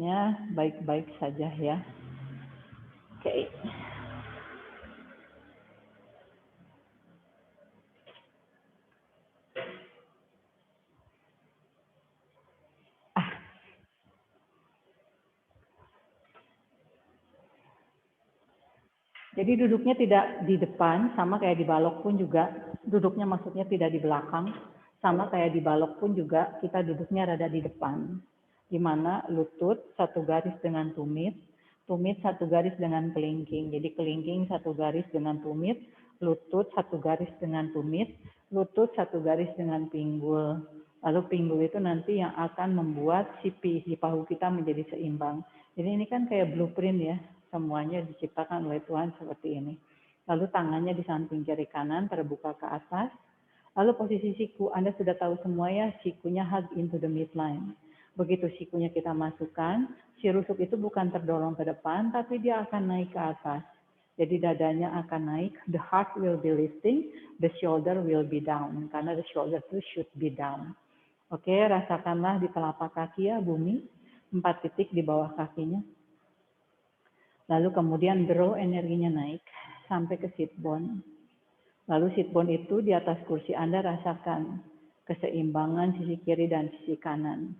Ya, baik-baik saja ya. Oke. Ah, jadi duduknya tidak di depan, sama kayak di balok pun juga duduknya maksudnya tidak di belakang, sama kayak di balok pun juga kita duduknya rada di depan. Di mana lutut satu garis dengan tumit, tumit satu garis dengan kelingking. Jadi kelingking satu garis dengan tumit, lutut satu garis dengan tumit, lutut satu garis dengan pinggul. Lalu pinggul itu nanti yang akan membuat si pahu kita menjadi seimbang. Jadi ini kan kayak blueprint ya, semuanya diciptakan oleh Tuhan seperti ini. Lalu tangannya di samping kiri kanan terbuka ke atas. Lalu posisi siku, Anda sudah tahu semua ya, sikunya hug into the midline. Begitu sikunya kita masukkan, si rusuk itu bukan terdorong ke depan, tapi dia akan naik ke atas. Jadi dadanya akan naik, the heart will be lifting, the shoulder will be down. Karena the shoulder itu should be down. Oke, rasakanlah di telapak kaki ya, bumi. 4 titik di bawah kakinya. Lalu kemudian draw energinya naik sampai ke sit bone. Lalu sit bone itu di atas kursi Anda rasakan keseimbangan sisi kiri dan sisi kanan.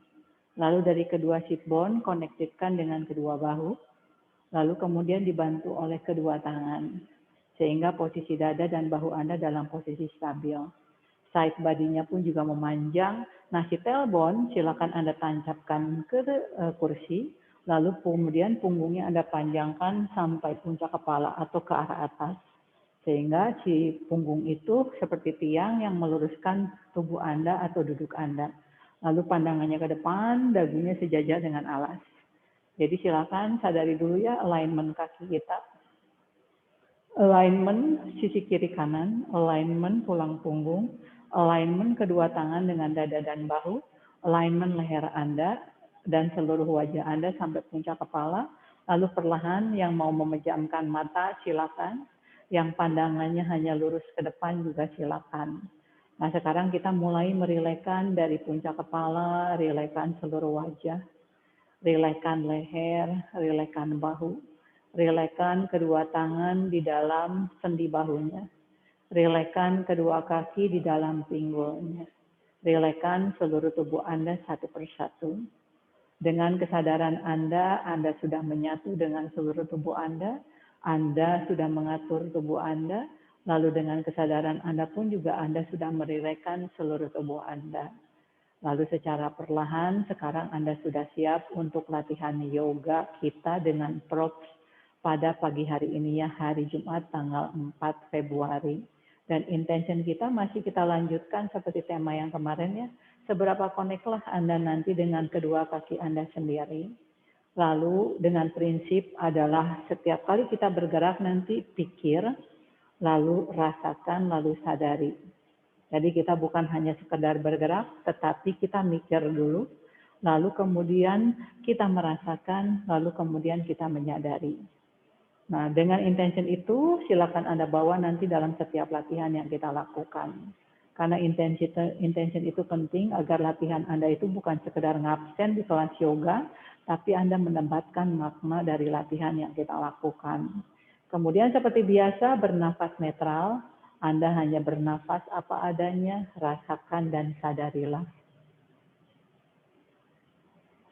Lalu dari kedua sit bone connectedkan dengan kedua bahu. Lalu kemudian dibantu oleh kedua tangan. Sehingga posisi dada dan bahu Anda dalam posisi stabil. Side body-nya pun juga memanjang. Nah, si tailbone silakan Anda tancapkan ke kursi. Lalu kemudian punggungnya Anda panjangkan sampai puncak kepala atau ke arah atas. Sehingga si punggung itu seperti tiang yang meluruskan tubuh Anda atau duduk Anda. Lalu pandangannya ke depan, dagunya sejajar dengan alas. Jadi silakan sadari dulu ya alignment kaki kita. Alignment sisi kiri kanan, alignment tulang punggung, alignment kedua tangan dengan dada dan bahu, alignment leher Anda dan seluruh wajah Anda sampai puncak kepala. Lalu perlahan yang mau memejamkan mata silakan, yang pandangannya hanya lurus ke depan juga silakan. Nah sekarang kita mulai merilekkan dari puncak kepala, rilekkan seluruh wajah, rilekkan leher, rilekkan bahu, rilekkan kedua tangan di dalam sendi bahunya, rilekkan kedua kaki di dalam pinggulnya, rilekkan seluruh tubuh Anda satu persatu. Dengan kesadaran Anda sudah menyatu dengan seluruh tubuh Anda sudah mengatur tubuh Anda, lalu dengan kesadaran Anda pun juga Anda sudah merilekkan seluruh tubuh Anda. Lalu secara perlahan sekarang Anda sudah siap untuk latihan yoga kita dengan props pada pagi hari ini ya, hari Jumat tanggal 4 Februari. Dan intention kita masih kita lanjutkan seperti tema yang kemarin ya. Seberapa connect-lah Anda nanti dengan kedua kaki Anda sendiri. Lalu dengan prinsip adalah setiap kali kita bergerak nanti pikir, lalu rasakan, lalu sadari. Jadi kita bukan hanya sekedar bergerak, tetapi kita mikir dulu, lalu kemudian kita merasakan, lalu kemudian kita menyadari. Nah, dengan intention itu silakan Anda bawa nanti dalam setiap latihan yang kita lakukan. Karena intention itu penting agar latihan Anda itu bukan sekedar ngabsen di kelas yoga, tapi Anda menempatkan makna dari latihan yang kita lakukan. Kemudian seperti biasa bernafas netral, Anda hanya bernafas apa adanya, rasakan dan sadarilah.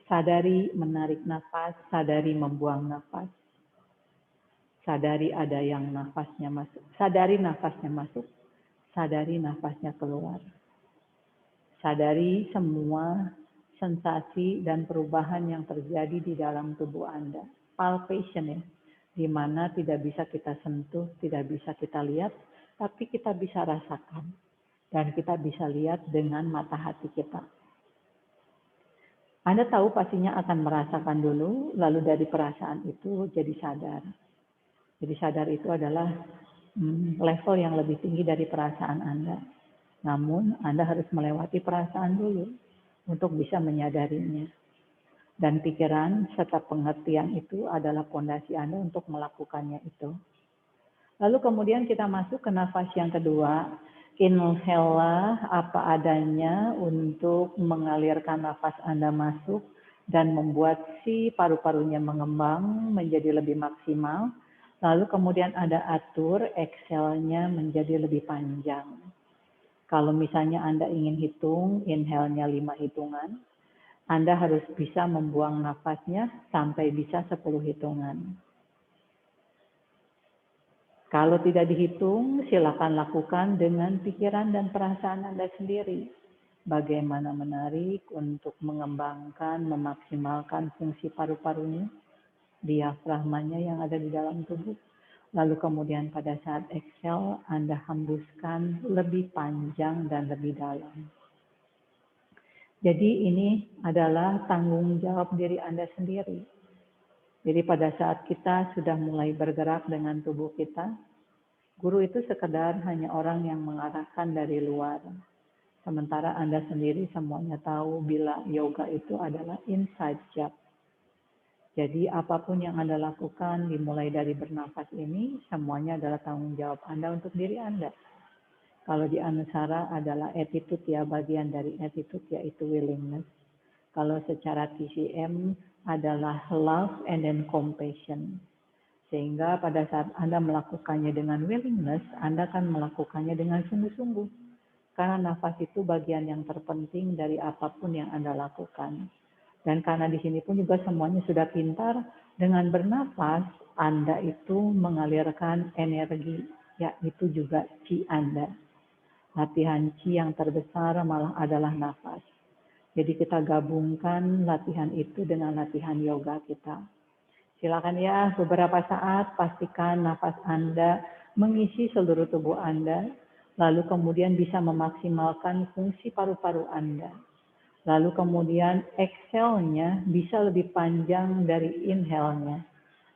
Sadari menarik nafas, sadari membuang nafas. Sadari ada yang nafasnya masuk, sadari nafasnya masuk, sadari nafasnya keluar. Sadari semua sensasi dan perubahan yang terjadi di dalam tubuh Anda. Palpation ya, di mana tidak bisa kita sentuh, tidak bisa kita lihat, tapi kita bisa rasakan. Dan kita bisa lihat dengan mata hati kita. Anda tahu pastinya akan merasakan dulu, lalu dari perasaan itu jadi sadar. Jadi sadar itu adalah level yang lebih tinggi dari perasaan Anda. Namun Anda harus melewati perasaan dulu untuk bisa menyadarinya. Dan pikiran serta pengertian itu adalah fondasi Anda untuk melakukannya itu. Lalu kemudian kita masuk ke nafas yang kedua. Inhale apa adanya untuk mengalirkan nafas Anda masuk dan membuat si paru-parunya mengembang menjadi lebih maksimal. Lalu kemudian Anda atur exhale-nya menjadi lebih panjang. Kalau misalnya Anda ingin hitung inhale-nya 5 hitungan, Anda harus bisa membuang nafasnya sampai bisa 10 hitungan. Kalau tidak dihitung, silakan lakukan dengan pikiran dan perasaan Anda sendiri. Bagaimana menarik untuk mengembangkan, memaksimalkan fungsi paru-parunya, diafragmanya yang ada di dalam tubuh. Lalu kemudian pada saat exhale, Anda hembuskan lebih panjang dan lebih dalam. Jadi ini adalah tanggung jawab diri Anda sendiri. Jadi pada saat kita sudah mulai bergerak dengan tubuh kita, guru itu sekedar hanya orang yang mengarahkan dari luar. Sementara Anda sendiri semuanya tahu bila yoga itu adalah inside job. Jadi apapun yang Anda lakukan dimulai dari bernafas ini, semuanya adalah tanggung jawab Anda untuk diri Anda. Kalau di Anusara adalah attitude ya, bagian dari attitude yaitu willingness. Kalau secara TCM adalah love and then compassion. Sehingga pada saat Anda melakukannya dengan willingness, Anda akan melakukannya dengan sungguh-sungguh. Karena nafas itu bagian yang terpenting dari apapun yang Anda lakukan. Dan karena di sini pun juga semuanya sudah pintar, dengan bernafas Anda itu mengalirkan energi, yaitu juga chi Anda. Latihan chi yang terbesar malah adalah nafas. Jadi kita gabungkan latihan itu dengan latihan yoga kita. Silakan ya, beberapa saat pastikan nafas Anda mengisi seluruh tubuh Anda, lalu kemudian bisa memaksimalkan fungsi paru-paru Anda. Lalu kemudian exhale-nya bisa lebih panjang dari inhale-nya.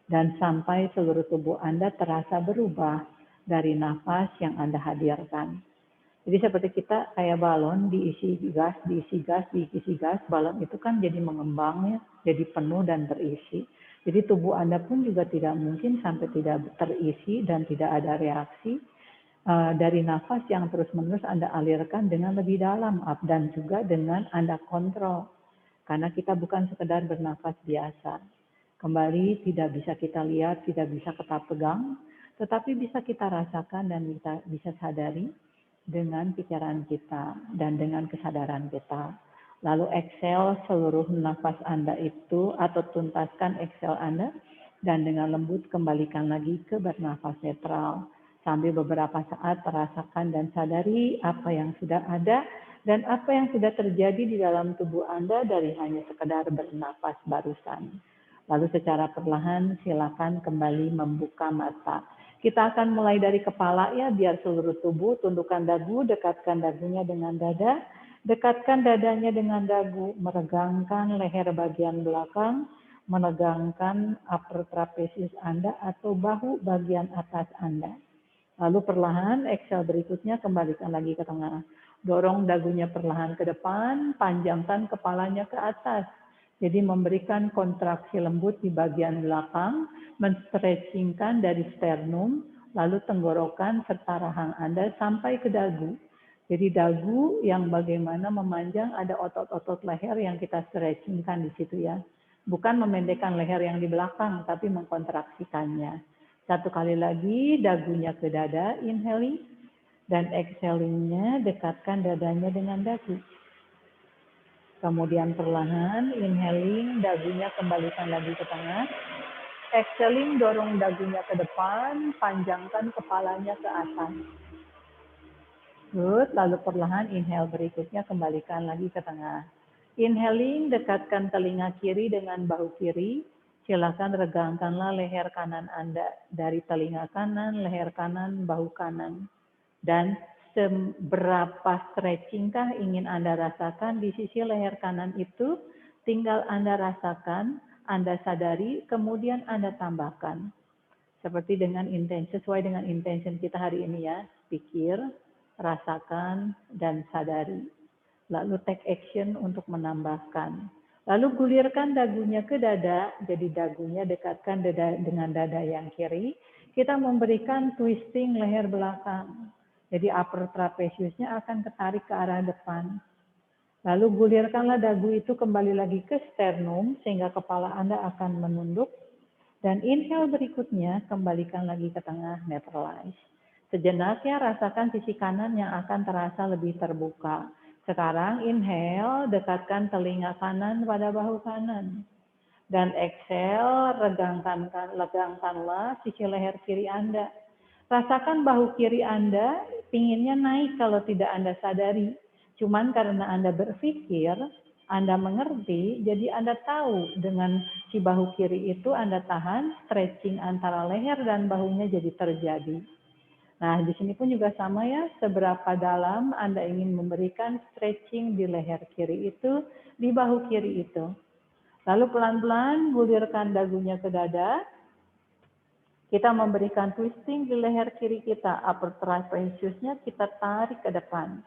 Dan sampai seluruh tubuh Anda terasa berubah dari nafas yang Anda hadirkan. Jadi seperti kita kayak balon diisi gas, balon itu kan jadi mengembang ya, jadi penuh dan terisi. Jadi tubuh Anda pun juga tidak mungkin sampai tidak terisi dan tidak ada reaksi dari nafas yang terus-menerus Anda alirkan dengan lebih dalam dan juga dengan Anda kontrol. Karena kita bukan sekedar bernafas biasa. Kembali tidak bisa kita lihat, tidak bisa kita pegang, tetapi bisa kita rasakan dan kita bisa sadari dengan pikiran kita dan dengan kesadaran kita. Lalu exhale seluruh nafas Anda itu atau tuntaskan exhale Anda dan dengan lembut kembalikan lagi ke bernafas netral. Sambil beberapa saat rasakan dan sadari apa yang sudah ada dan apa yang sudah terjadi di dalam tubuh Anda dari hanya sekedar bernafas barusan. Lalu secara perlahan silakan kembali membuka mata. Kita akan mulai dari kepala ya, biar seluruh tubuh, tundukkan dagu, dekatkan dagunya dengan dada, dekatkan dadanya dengan dagu, meregangkan leher bagian belakang, menegangkan upper trapezius Anda atau bahu bagian atas Anda. Lalu perlahan exhale berikutnya kembalikan lagi ke tengah. Dorong dagunya perlahan ke depan, panjangkan kepalanya ke atas. Jadi memberikan kontraksi lembut di bagian belakang, menstretchingkan dari sternum, lalu tenggorokan serta rahang Anda sampai ke dagu. Jadi dagu yang bagaimana memanjang, ada otot-otot leher yang kita stretchingkan di situ ya. Bukan memendekkan leher yang di belakang, tapi mengkontraksikannya. Satu kali lagi, dagunya ke dada, inhaling, dan exhalingnya dekatkan dadanya dengan dagu. Kemudian perlahan, inhaling, dagunya kembalikan lagi ke tengah. Exhaling, dorong dagunya ke depan, panjangkan kepalanya ke atas. Good, lalu perlahan inhale berikutnya kembalikan lagi ke tengah. Inhaling, dekatkan telinga kiri dengan bahu kiri. Silakan regangkanlah leher kanan Anda dari telinga kanan, leher kanan, bahu kanan. Dan seberapa stretchingkah ingin Anda rasakan di sisi leher kanan itu, tinggal Anda rasakan, Anda sadari, kemudian Anda tambahkan. Seperti dengan intention, sesuai dengan intention kita hari ini ya, pikir, rasakan, dan sadari. Lalu take action untuk menambahkan. Lalu gulirkan dagunya ke dada, jadi dagunya dekatkan dengan dada yang kiri. Kita memberikan twisting leher belakang. Jadi upper trapeziusnya akan ketarik ke arah depan. Lalu gulirkanlah dagu itu kembali lagi ke sternum sehingga kepala Anda akan menunduk. Dan inhale berikutnya kembalikan lagi ke tengah, neutralize. Sejenak ya rasakan sisi kanan yang akan terasa lebih terbuka. Sekarang inhale, dekatkan telinga kanan pada bahu kanan. Dan exhale, regangkanlah sisi leher kiri Anda. Rasakan bahu kiri Anda pinginnya naik kalau tidak Anda sadari. Cuman karena Anda berpikir, Anda mengerti, jadi Anda tahu dengan si bahu kiri itu Anda tahan, stretching antara leher dan bahunya jadi terjadi. Nah, di sini pun juga sama ya, seberapa dalam Anda ingin memberikan stretching di leher kiri itu, di bahu kiri itu. Lalu pelan-pelan gulirkan dagunya ke dada. Kita memberikan twisting di leher kiri kita, upper trapeziusnya kita tarik ke depan.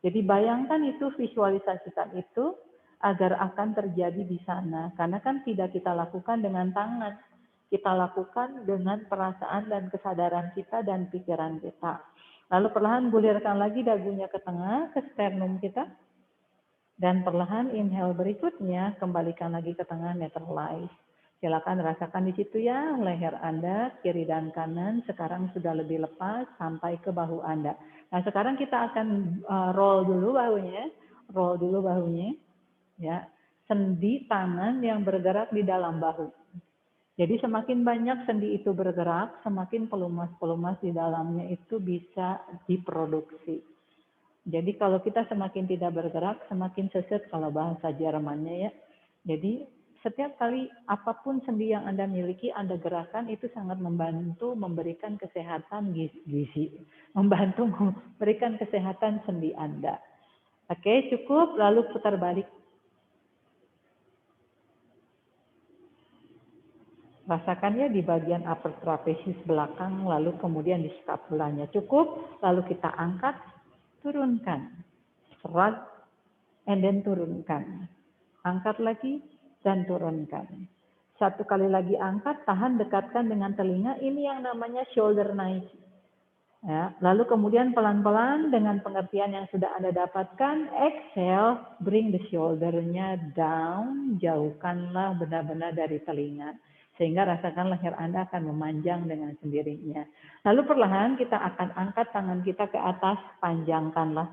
Jadi bayangkan itu, visualisasikan itu agar akan terjadi di sana. Karena kan tidak kita lakukan dengan tangan. Kita lakukan dengan perasaan dan kesadaran kita dan pikiran kita. Lalu perlahan gulirkan lagi dagunya ke tengah, ke sternum kita. Dan perlahan inhale berikutnya, kembalikan lagi ke tengah, neutralize. Silakan rasakan di situ ya, leher Anda, kiri dan kanan, sekarang sudah lebih lepas sampai ke bahu Anda. Nah sekarang kita akan roll dulu bahunya, ya. Sendi tangan yang bergerak di dalam bahu. Jadi semakin banyak sendi itu bergerak, semakin pelumas-pelumas di dalamnya itu bisa diproduksi. Jadi kalau kita semakin tidak bergerak, semakin seset kalau bahasa Jermannya ya. Jadi setiap kali apapun sendi yang Anda miliki, Anda gerakan itu sangat membantu memberikan kesehatan gizi. Membantu memberikan kesehatan sendi Anda. Oke, cukup. Lalu putar balik. Rasakan ya di bagian upper trapezius belakang, lalu kemudian di scapulanya. Cukup, lalu kita angkat, turunkan. Shrug, and then turunkan. Angkat lagi, dan turunkan. Satu kali lagi angkat, tahan, dekatkan dengan telinga. Ini yang namanya shoulder knife. Ya, lalu kemudian pelan-pelan dengan pengertian yang sudah Anda dapatkan, exhale, bring the shoulder-nya down, jauhkanlah benar-benar dari telinga. Sehingga rasakan leher Anda akan memanjang dengan sendirinya. Lalu perlahan kita akan angkat tangan kita ke atas, panjangkanlah.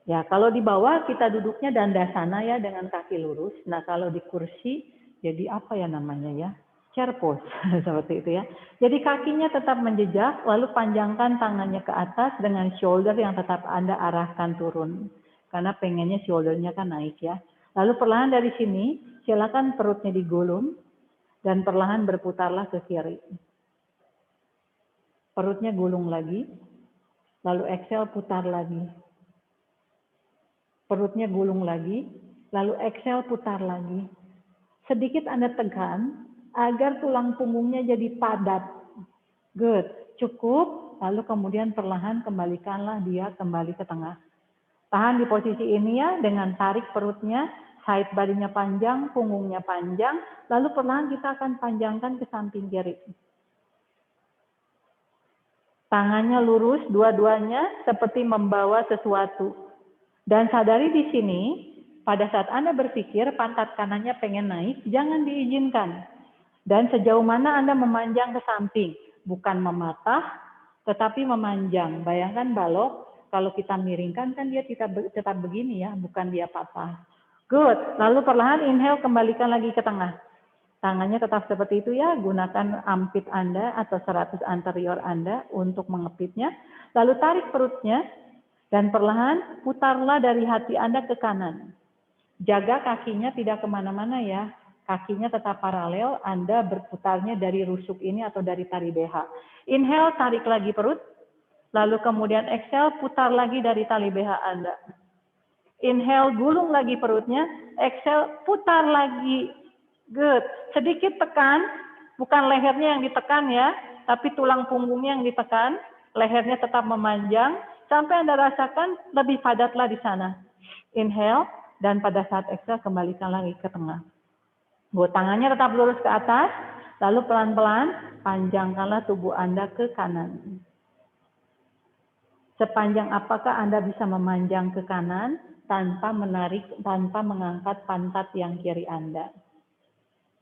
Ya, kalau di bawah kita duduknya dandasana ya dengan kaki lurus. Nah, kalau di kursi jadi apa ya namanya ya? Chair pose seperti itu ya. Jadi kakinya tetap menjejak, lalu panjangkan tangannya ke atas dengan shoulder yang tetap Anda arahkan turun. Karena pengennya shouldernya kan naik ya. Lalu perlahan dari sini, silakan perutnya digulung dan perlahan berputarlah ke kiri. Perutnya gulung lagi, lalu exhale putar lagi. Perutnya gulung lagi, lalu exhale putar lagi. Sedikit Anda tekan agar tulang punggungnya jadi padat. Good, cukup. Lalu kemudian perlahan kembalikanlah dia kembali ke tengah. Tahan di posisi ini ya dengan tarik perutnya, side body-nya panjang, punggungnya panjang. Lalu perlahan kita akan panjangkan ke samping kiri. Tangannya lurus dua-duanya seperti membawa sesuatu. Dan sadari di sini, pada saat Anda berpikir pantat kanannya pengen naik, jangan diizinkan. Dan sejauh mana Anda memanjang ke samping, bukan mematah, tetapi memanjang. Bayangkan balok, kalau kita miringkan kan dia tetap begini ya, bukan dia patah. Good. Lalu perlahan inhale, kembalikan lagi ke tengah. Tangannya tetap seperti itu ya, gunakan armpit Anda atau 100 anterior Anda untuk mengepitnya. Lalu tarik perutnya. Dan perlahan putarlah dari hati Anda ke kanan. Jaga kakinya tidak kemana-mana ya. Kakinya tetap paralel, Anda berputarnya dari rusuk ini atau dari tari BH. Inhale, tarik lagi perut. Lalu kemudian exhale, putar lagi dari tali BH Anda. Inhale, gulung lagi perutnya. Exhale, putar lagi. Good. Sedikit tekan, bukan lehernya yang ditekan ya, tapi tulang punggungnya yang ditekan. Lehernya tetap memanjang. Sampai Anda rasakan lebih padatlah di sana. Inhale, dan pada saat exhale kembalikan lagi ke tengah. Tangannya tetap lurus ke atas, lalu pelan-pelan panjangkanlah tubuh Anda ke kanan. Sepanjang apakah Anda bisa memanjang ke kanan? tanpa mengangkat pantat yang kiri Anda.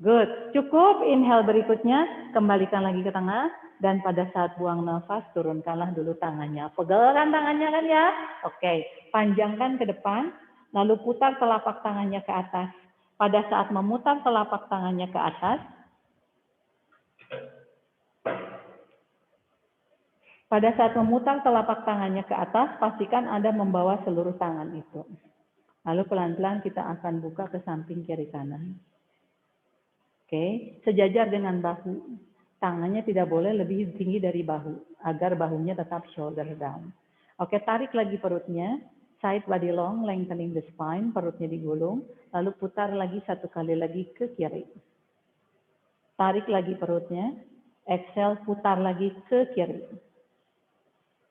Good. Cukup. Inhale berikutnya, kembalikan lagi ke tengah. Dan pada saat buang nafas, turunkanlah dulu tangannya. Pegelkan tangannya kan ya? Oke. Panjangkan ke depan, lalu putar telapak tangannya ke atas. Pada saat memutar telapak tangannya ke atas, pastikan Anda membawa seluruh tangan itu. Lalu pelan-pelan kita akan buka ke samping kiri kanan. Oke, sejajar dengan bahu. Tangannya tidak boleh lebih tinggi dari bahu, agar bahunya tetap shoulder down. Oke, tarik lagi perutnya. Side body long, lengthening the spine, perutnya digulung. Lalu putar lagi satu kali lagi ke kiri. Tarik lagi perutnya. Exhale, putar lagi ke kiri.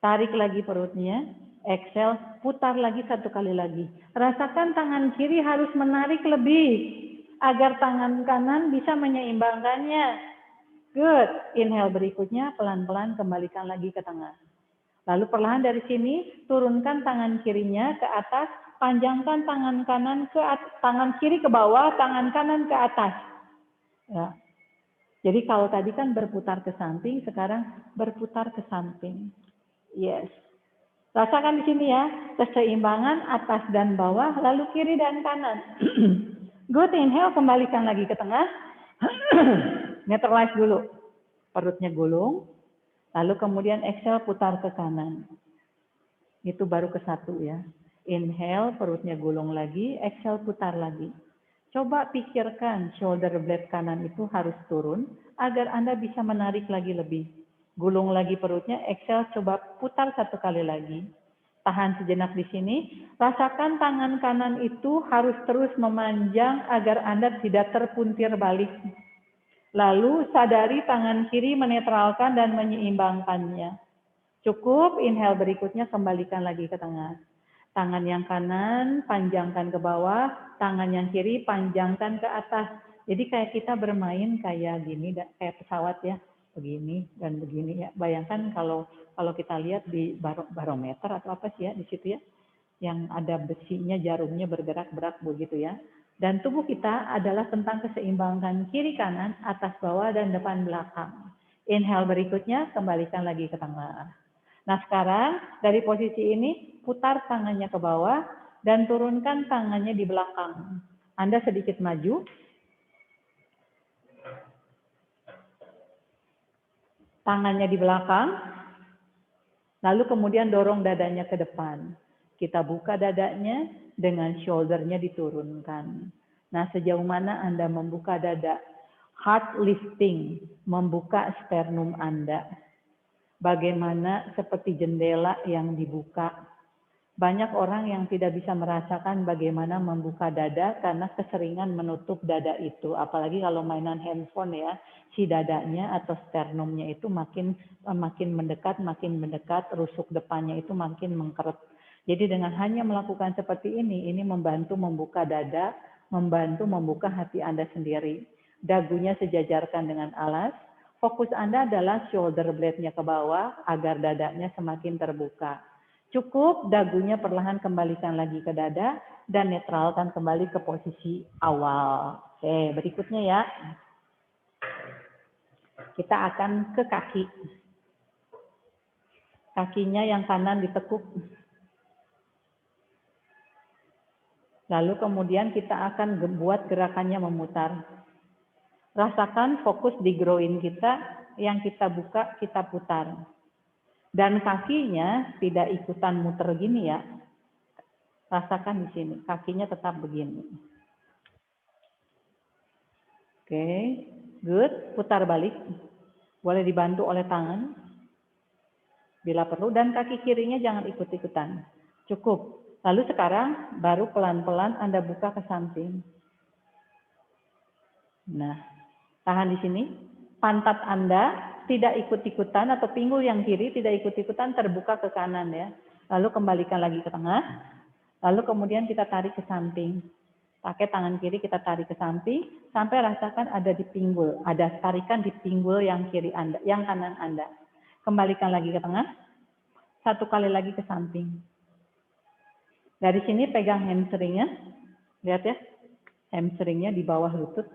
Tarik lagi perutnya. Exhale, putar lagi satu kali lagi. Rasakan tangan kiri harus menarik lebih agar tangan kanan bisa menyeimbangkannya. Good. Inhale berikutnya, pelan-pelan kembalikan lagi ke tengah. Lalu perlahan dari sini, turunkan tangan kirinya ke atas, panjangkan tangan kanan tangan kiri ke bawah, tangan kanan ke atas. Ya. Jadi kalau tadi kan berputar ke samping, sekarang berputar ke samping. Yes. Rasakan di sini ya, keseimbangan atas dan bawah, lalu kiri dan kanan. Good, inhale, kembalikan lagi ke tengah. Neutralize dulu. Perutnya gulung. Lalu kemudian exhale, putar ke kanan. Itu baru ke satu ya. Inhale, perutnya gulung lagi. Exhale, putar lagi. Coba pikirkan shoulder blade kanan itu harus turun agar Anda bisa menarik lagi lebih. Gulung lagi perutnya, exhale, coba putar satu kali lagi. Tahan sejenak di sini. Rasakan tangan kanan itu harus terus memanjang agar Anda tidak terpuntir balik. Lalu sadari tangan kiri menetralkan dan menyeimbangkannya. Cukup, inhale berikutnya kembalikan lagi ke tengah. Tangan yang kanan panjangkan ke bawah, tangan yang kiri panjangkan ke atas. Jadi kayak kita bermain kayak gini, kayak pesawat ya. Begini dan begini ya. Bayangkan kalau kita lihat di barometer atau apa sih ya di situ ya, yang ada besinya, jarumnya bergerak-gerak begitu ya. Dan tubuh kita adalah tentang keseimbangan kiri kanan, atas bawah dan depan belakang. Inhale berikutnya kembalikan lagi ke tengah. Nah sekarang dari posisi ini putar tangannya ke bawah dan turunkan tangannya di belakang. Anda sedikit maju. Tangannya di belakang, lalu kemudian dorong dadanya ke depan. Kita buka dadanya dengan shouldernya diturunkan. Nah, sejauh mana Anda membuka dada? Heart lifting, membuka sternum Anda. Bagaimana seperti jendela yang dibuka. Banyak orang yang tidak bisa merasakan bagaimana membuka dada karena keseringan menutup dada itu. Apalagi kalau mainan handphone ya, si dadanya atau sternumnya itu makin mendekat, rusuk depannya itu makin mengkeret. Jadi dengan hanya melakukan seperti ini membantu membuka dada, membantu membuka hati Anda sendiri. Dagunya sejajarkan dengan alas. Fokus Anda adalah shoulder blade-nya ke bawah agar dadanya semakin terbuka. Cukup, dagunya perlahan kembalikan lagi ke dada dan netralkan kembali ke posisi awal. Oke, berikutnya ya. Kita akan ke kaki. Kakinya yang kanan ditekuk. Lalu kemudian kita akan buat gerakannya memutar. Rasakan fokus di groin kita, yang kita buka, kita putar. Dan kakinya tidak ikutan muter gini ya. Rasakan di sini, kakinya tetap begini. Oke, good. Putar balik. Boleh dibantu oleh tangan. Bila perlu. Dan kaki kirinya jangan ikut-ikutan. Cukup. Lalu sekarang baru pelan-pelan Anda buka ke samping. Nah, tahan di sini. Pantat Anda tidak ikut-ikutan atau pinggul yang kiri tidak ikut-ikutan terbuka ke kanan ya. Lalu kembalikan lagi ke tengah. Lalu kemudian kita tarik ke samping. Pakai tangan kiri kita tarik ke samping sampai rasakan ada di pinggul. Ada tarikan di pinggul yang kiri Anda, yang kanan Anda. Kembalikan lagi ke tengah. Satu kali lagi ke samping. Dari sini pegang hamstringnya, lihat ya, hamstringnya di bawah lutut.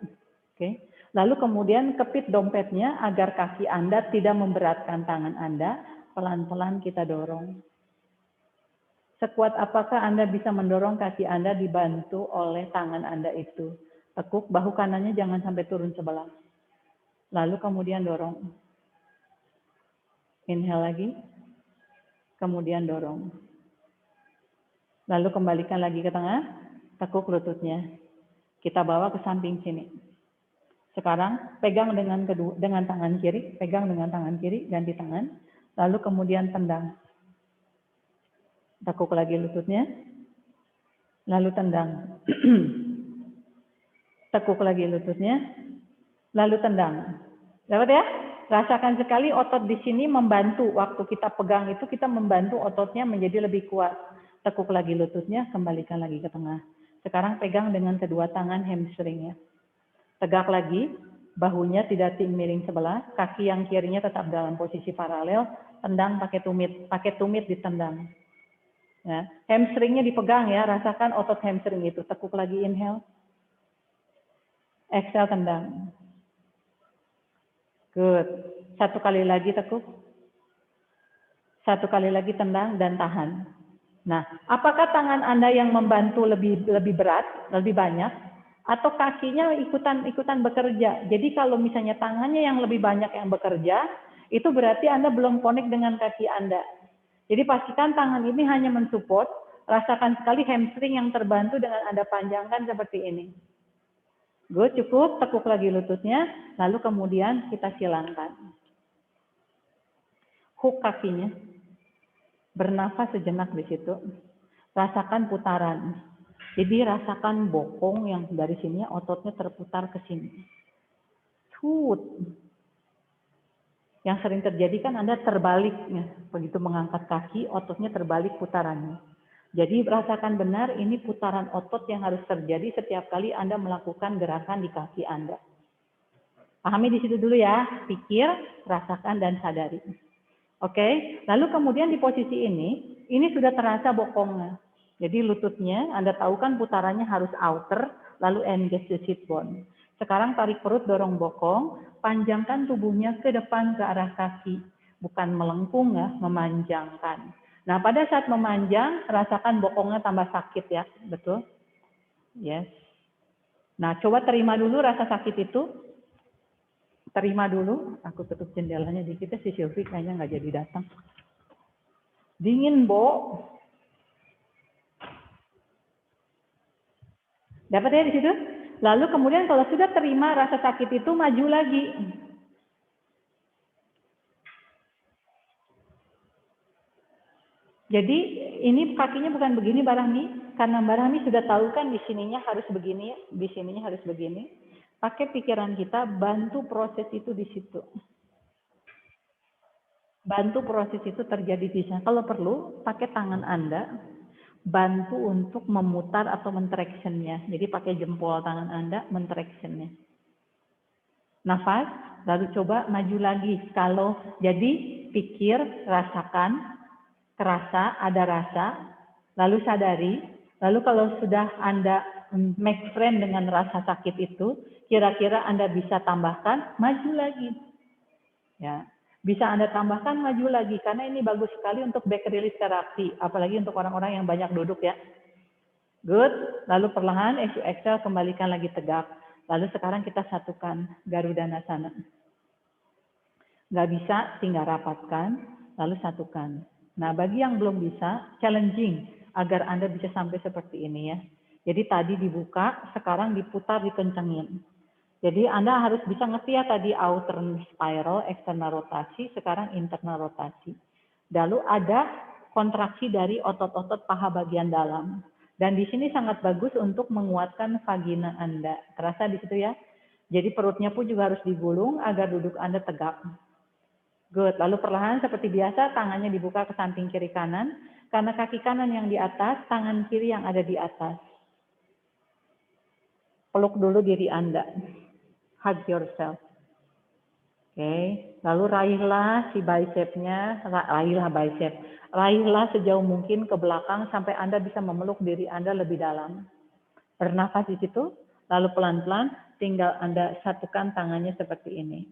Oke. Lalu kemudian kepit dompetnya agar kaki Anda tidak memberatkan tangan Anda, pelan-pelan kita dorong. Sekuat apakah Anda bisa mendorong kaki Anda dibantu oleh tangan Anda itu? Tekuk bahu kanannya jangan sampai turun sebelah. Lalu kemudian dorong. Inhale lagi. Kemudian dorong. Lalu kembalikan lagi ke tengah. Tekuk lututnya. Kita bawa ke samping sini. Sekarang pegang dengan tangan kiri, pegang dengan tangan kiri, ganti tangan, lalu kemudian tendang. Tekuk lagi lututnya, lalu tendang. Tekuk lagi lututnya, lalu tendang. Dapat ya? Rasakan sekali otot di sini membantu. Waktu kita pegang itu kita membantu ototnya menjadi lebih kuat. Tekuk lagi lututnya, kembalikan lagi ke tengah. Sekarang pegang dengan kedua tangan hamstringnya. Tegak lagi, bahunya tidak miring sebelah, kaki yang kirinya tetap dalam posisi paralel, tendang pakai tumit ditendang. Ya. Hamstringnya dipegang ya, rasakan otot hamstring itu. Tekuk lagi inhale, exhale tendang. Good. Satu kali lagi tekuk. Satu kali lagi tendang dan tahan. Nah, apakah tangan Anda yang membantu lebih berat, lebih banyak? Atau kakinya ikutan bekerja. Jadi kalau misalnya tangannya yang lebih banyak yang bekerja, itu berarti Anda belum connect dengan kaki Anda. Jadi pastikan tangan ini hanya mensupport, rasakan sekali hamstring yang terbantu dengan Anda panjangkan seperti ini. Good, cukup, tekuk lagi lututnya, lalu kemudian kita silangkan. Hook kakinya, bernafas sejenak di situ, rasakan putaran. Jadi rasakan bokong yang dari sini ototnya terputar ke sini. Yang sering terjadi kan Anda terbaliknya. Begitu mengangkat kaki, ototnya terbalik putarannya. Jadi rasakan benar ini putaran otot yang harus terjadi setiap kali Anda melakukan gerakan di kaki Anda. Pahami di situ dulu ya. Pikir, rasakan, dan sadari. Oke, lalu kemudian di posisi ini sudah terasa bokongnya. Jadi lututnya, Anda tahu kan putarannya harus outer, lalu engage the sit bone. Sekarang tarik perut, dorong bokong, panjangkan tubuhnya ke depan ke arah kaki. Bukan melengkung ya, memanjangkan. Nah, pada saat memanjang, rasakan bokongnya tambah sakit ya, betul? Yes. Nah, coba terima dulu rasa sakit itu. Terima dulu, aku tutup jendelanya dikit ya, si Sylvie kayaknya nggak jadi datang. Dingin, Bo. Dapat ya di situ? Lalu kemudian kalau sudah terima rasa sakit itu, maju lagi. Jadi ini kakinya bukan begini Barahmi, karena Barahmi sudah tahu kan di sininya harus begini, di sininya harus begini. Pakai pikiran kita, bantu proses itu di situ. Bantu proses itu terjadi di sana. Kalau perlu, pakai tangan Anda, bantu untuk memutar atau mentraksionnya. Jadi pakai jempol tangan Anda, mentraksionnya. Nafas, lalu coba maju lagi. Kalau jadi pikir, rasakan, kerasa, ada rasa, lalu sadari, lalu kalau sudah Anda make friend dengan rasa sakit itu, kira-kira Anda bisa tambahkan, maju lagi. Ya, bisa Anda tambahkan, maju lagi, karena ini bagus sekali untuk back release terapi, apalagi untuk orang-orang yang banyak duduk ya. Good, lalu perlahan, exhale, kembalikan lagi tegak. Lalu sekarang kita satukan Garudhanasana. Nggak bisa, tinggal rapatkan, lalu satukan. Nah, bagi yang belum bisa, challenging agar Anda bisa sampai seperti ini ya. Jadi tadi dibuka, sekarang diputar, dikencengin. Jadi Anda harus bisa ngerti ya tadi outer spiral, external rotasi, sekarang internal rotasi. Lalu ada kontraksi dari otot-otot paha bagian dalam. Dan di sini sangat bagus untuk menguatkan vagina Anda. Terasa di situ ya? Jadi perutnya pun juga harus digulung agar duduk Anda tegak. Good. Lalu perlahan seperti biasa, tangannya dibuka ke samping kiri kanan. Karena kaki kanan yang di atas, tangan kiri yang ada di atas. Peluk dulu diri Anda. Hug yourself. Oke, lalu raihlah si bicepnya, raihlah bicep. Raihlah sejauh mungkin ke belakang sampai Anda bisa memeluk diri Anda lebih dalam. Bernafas di situ, lalu pelan-pelan tinggal Anda satukan tangannya seperti ini.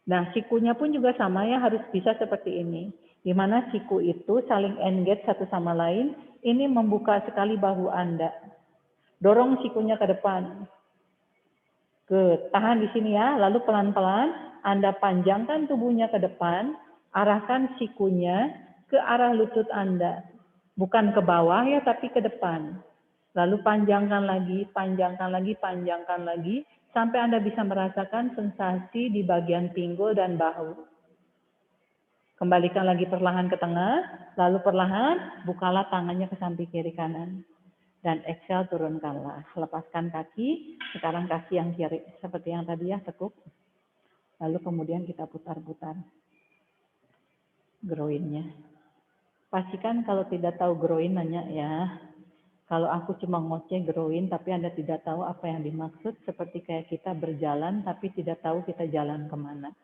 Nah, sikunya pun juga sama ya, harus bisa seperti ini. Di mana siku itu saling engage satu sama lain, ini membuka sekali bahu Anda. Dorong sikunya ke depan. Tahan di sini ya, lalu pelan-pelan Anda panjangkan tubuhnya ke depan, arahkan sikunya ke arah lutut Anda. Bukan ke bawah ya, tapi ke depan. Lalu panjangkan lagi, panjangkan lagi, panjangkan lagi, sampai Anda bisa merasakan sensasi di bagian pinggul dan bahu. Kembalikan lagi perlahan ke tengah, lalu perlahan bukalah tangannya ke samping kiri kanan. Dan exhale, turunkanlah. Lepaskan kaki, sekarang kaki yang kiri. Seperti yang tadi ya, tekuk. Lalu kemudian kita putar-putar groinnya. Pastikan kalau tidak tahu groin, nanya ya. Kalau aku cuma ngoceh groin, tapi Anda tidak tahu apa yang dimaksud, seperti kayak kita berjalan, tapi tidak tahu kita jalan kemana.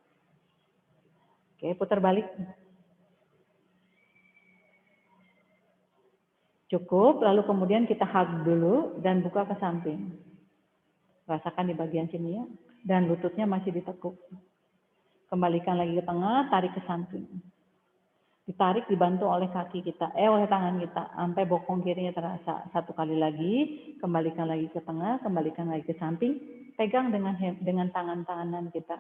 Oke, putar balik. Cukup, lalu kemudian kita hug dulu dan buka ke samping. Rasakan di bagian sini ya. Dan lututnya masih ditekuk. Kembalikan lagi ke tengah, tarik ke samping. Ditarik dibantu oleh kaki kita, oleh tangan kita. Sampai bokong kirinya terasa. Satu kali lagi, kembalikan lagi ke tengah, kembalikan lagi ke samping. Pegang dengan tangan-tanganan kita.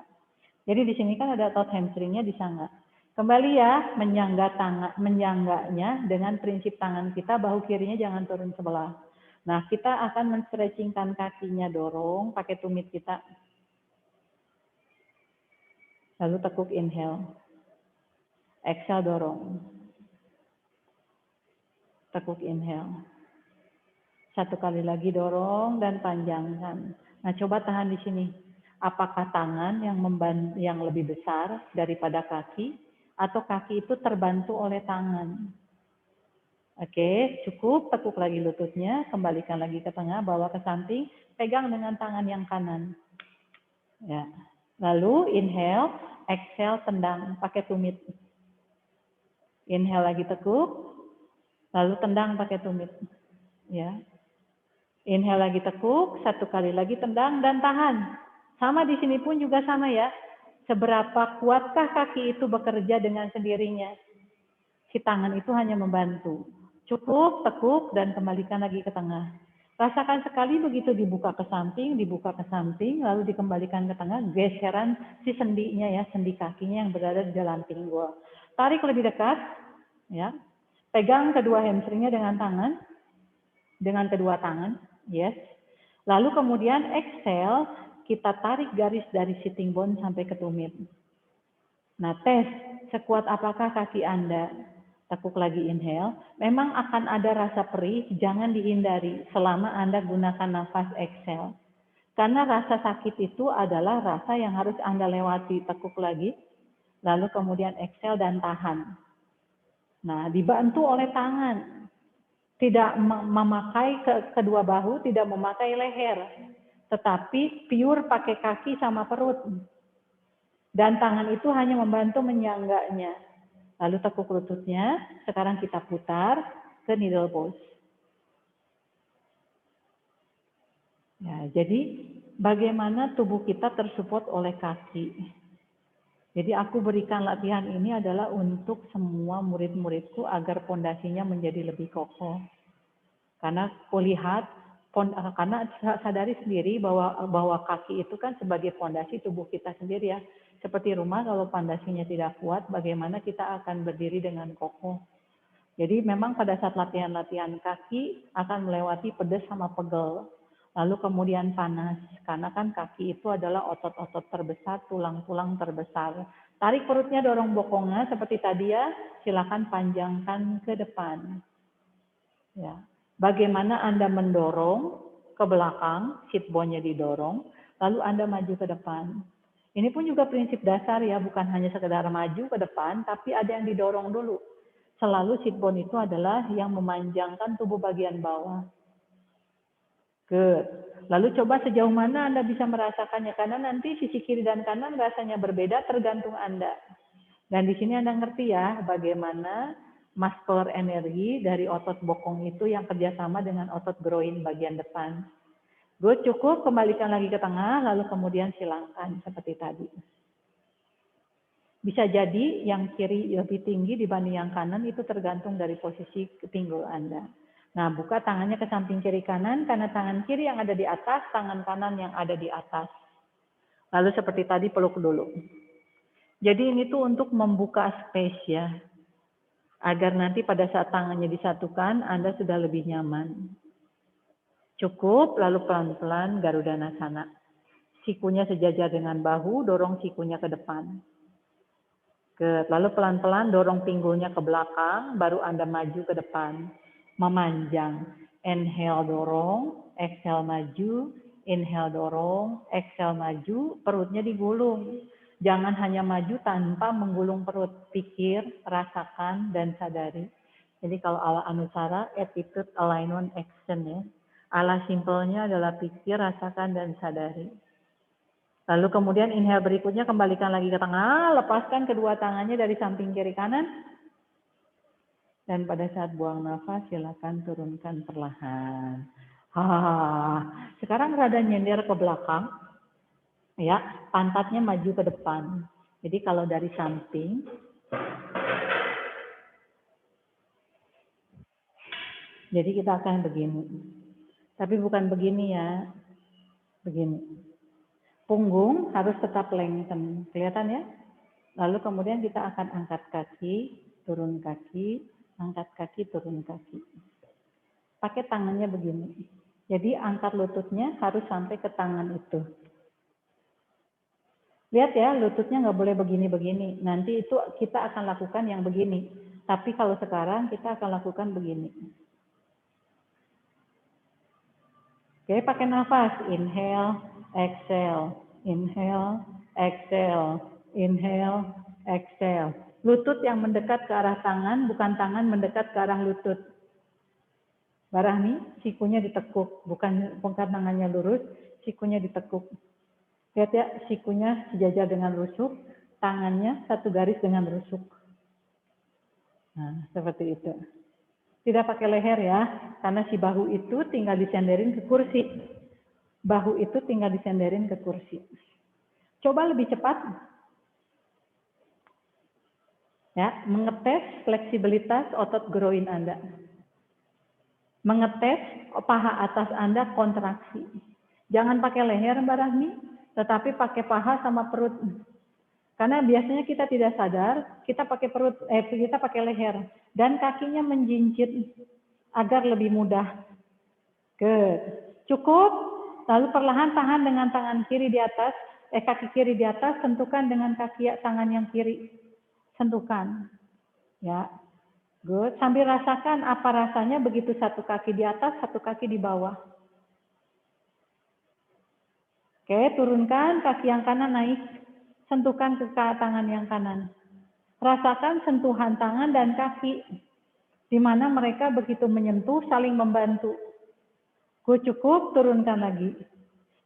Jadi di sini kan ada otot hamstringnya disangga. Kembali ya, menyangganya dengan prinsip tangan kita, bahu kirinya jangan turun sebelah. Nah, kita akan men-stretchingkan kakinya, dorong pakai tumit kita. Lalu tekuk inhale. Exhale, dorong. Tekuk inhale. Satu kali lagi dorong dan panjangkan. Nah, coba tahan di sini. Apakah tangan yang lebih besar daripada kaki, atau kaki itu terbantu oleh tangan? Oke, cukup. Tekuk lagi lututnya, kembalikan lagi ke tengah, bawa ke samping, pegang dengan tangan yang kanan. Ya. Lalu inhale, exhale, tendang pakai tumit. Inhale lagi tekuk, lalu tendang pakai tumit. Ya. Inhale lagi tekuk, satu kali lagi tendang dan tahan. Sama di sini pun juga sama ya. Seberapa kuatkah kaki itu bekerja dengan sendirinya? Si tangan itu hanya membantu. Cukup, tekuk, dan kembalikan lagi ke tengah. Rasakan sekali begitu dibuka ke samping, lalu dikembalikan ke tengah, geseran si sendinya ya, sendi kakinya yang berada di dalam pinggul. Tarik lebih dekat, ya. Pegang kedua hamstringnya dengan kedua tangan, yes. Lalu kemudian exhale, kita tarik garis dari sitting bone sampai ke tumit. Nah, tes sekuat apakah kaki Anda. Tekuk lagi inhale. Memang akan ada rasa perih, jangan dihindari selama Anda gunakan nafas exhale. Karena rasa sakit itu adalah rasa yang harus Anda lewati. Tekuk lagi, lalu kemudian exhale dan tahan. Nah, dibantu oleh tangan. Tidak memakai kedua bahu, tidak memakai leher. Tetapi pure pakai kaki sama perut. Dan tangan itu hanya membantu menyangganya. Lalu tekuk lututnya, sekarang kita putar ke needle pose. Ya, jadi bagaimana tubuh kita tersupport oleh kaki. Jadi aku berikan latihan ini adalah untuk semua murid-muridku agar pondasinya menjadi lebih kokoh. Karena karena sadari sendiri bahwa kaki itu kan sebagai pondasi tubuh kita sendiri ya. Seperti rumah kalau pondasinya tidak kuat, bagaimana kita akan berdiri dengan kokoh. Jadi memang pada saat latihan-latihan kaki akan melewati pedas sama pegel. Lalu kemudian panas, karena kan kaki itu adalah otot-otot terbesar, tulang-tulang terbesar. Tarik perutnya, dorong bokongnya seperti tadi ya, silakan panjangkan ke depan. Ya. Bagaimana Anda mendorong ke belakang, sit bone-nya didorong, lalu Anda maju ke depan. Ini pun juga prinsip dasar ya, bukan hanya sekedar maju ke depan, tapi ada yang didorong dulu. Selalu sit bone itu adalah yang memanjangkan tubuh bagian bawah. Good. Lalu coba sejauh mana Anda bisa merasakannya, karena nanti sisi kiri dan kanan rasanya berbeda tergantung Anda. Dan di sini Anda ngerti ya bagaimana muscular energi dari otot bokong itu yang kerjasama dengan otot groin bagian depan. Good, cukup, kembalikan lagi ke tengah, lalu kemudian silangkan seperti tadi. Bisa jadi yang kiri lebih tinggi dibanding yang kanan itu tergantung dari posisi pinggul Anda. Nah, buka tangannya ke samping kiri kanan, karena tangan kiri yang ada di atas, tangan kanan yang ada di atas. Lalu seperti tadi peluk dulu. Jadi ini tuh untuk membuka space ya, agar nanti pada saat tangannya disatukan, Anda sudah lebih nyaman. Cukup, lalu pelan-pelan Garuda Nasana. Sikunya sejajar dengan bahu, dorong sikunya ke depan. Lalu pelan-pelan dorong pinggulnya ke belakang, baru Anda maju ke depan. Memanjang. Inhale dorong, exhale maju, inhale dorong, exhale maju, perutnya digulung. Jangan hanya maju tanpa menggulung perut. Pikir, rasakan, dan sadari. Jadi kalau ala Anusara, attitude, alignment, action ya. Ala simpelnya adalah pikir, rasakan, dan sadari. Lalu kemudian inhale berikutnya kembalikan lagi ke tengah, lepaskan kedua tangannya dari samping kiri kanan. Dan pada saat buang nafas silakan turunkan perlahan. Sekarang rada nyender ke belakang. Ya, pantatnya maju ke depan. Jadi kalau dari samping jadi kita akan begini. Tapi bukan begini ya. Begini. Punggung harus tetap lengthen. Kelihatan ya? Lalu kemudian kita akan angkat kaki, turun kaki, angkat kaki, turun kaki. Pakai tangannya begini. Jadi angkat lututnya harus sampai ke tangan itu. Lihat ya, lututnya nggak boleh begini-begini. Nanti itu kita akan lakukan yang begini. Tapi kalau sekarang kita akan lakukan begini. Oke, pakai nafas. Inhale, exhale. Inhale, exhale. Inhale, exhale. Lutut yang mendekat ke arah tangan, bukan tangan mendekat ke arah lutut. Barahmi, sikunya ditekuk. Bukan tangannya lurus, sikunya ditekuk. Lihat ya, sikunya sejajar dengan rusuk, tangannya satu garis dengan rusuk. Nah, seperti itu. Tidak pakai leher ya, karena si bahu itu tinggal disenderin ke kursi. Bahu itu tinggal disenderin ke kursi. Coba lebih cepat. Ya, mengetes fleksibilitas otot groin Anda. Mengetes paha atas Anda kontraksi. Jangan pakai leher Mbak Rahmi, tetapi pakai paha sama perut. Karena biasanya kita tidak sadar, kita pakai perut, kita pakai leher dan kakinya menjinjit agar lebih mudah. Cukup. Lalu perlahan tahan dengan tangan kiri di atas, kaki kiri di atas, sentuhkan dengan kaki tangan yang kiri. Sentuhkan. Ya. Good. Sambil rasakan apa rasanya begitu satu kaki di atas, satu kaki di bawah. Oke, turunkan kaki yang kanan naik. Sentuhkan ke tangan yang kanan. Rasakan sentuhan tangan dan kaki. Di mana mereka begitu menyentuh, saling membantu. Cukup, turunkan lagi.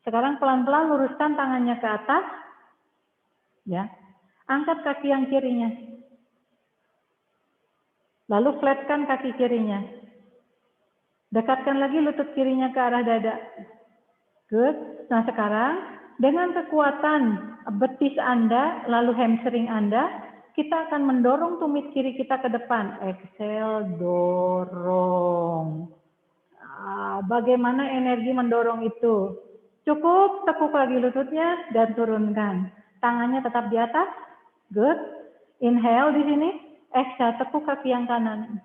Sekarang pelan-pelan luruskan tangannya ke atas. Ya. Angkat kaki yang kirinya. Lalu flatkan kaki kirinya. Dekatkan lagi lutut kirinya ke arah dada. Good. Nah sekarang dengan kekuatan betis Anda, lalu hamstring Anda, kita akan mendorong tumit kiri kita ke depan. Exhale, dorong. Bagaimana energi mendorong itu? Cukup, tekuk lagi lututnya dan turunkan. Tangannya tetap di atas. Good. Inhale di sini. Exhale, tekuk kaki yang kanan.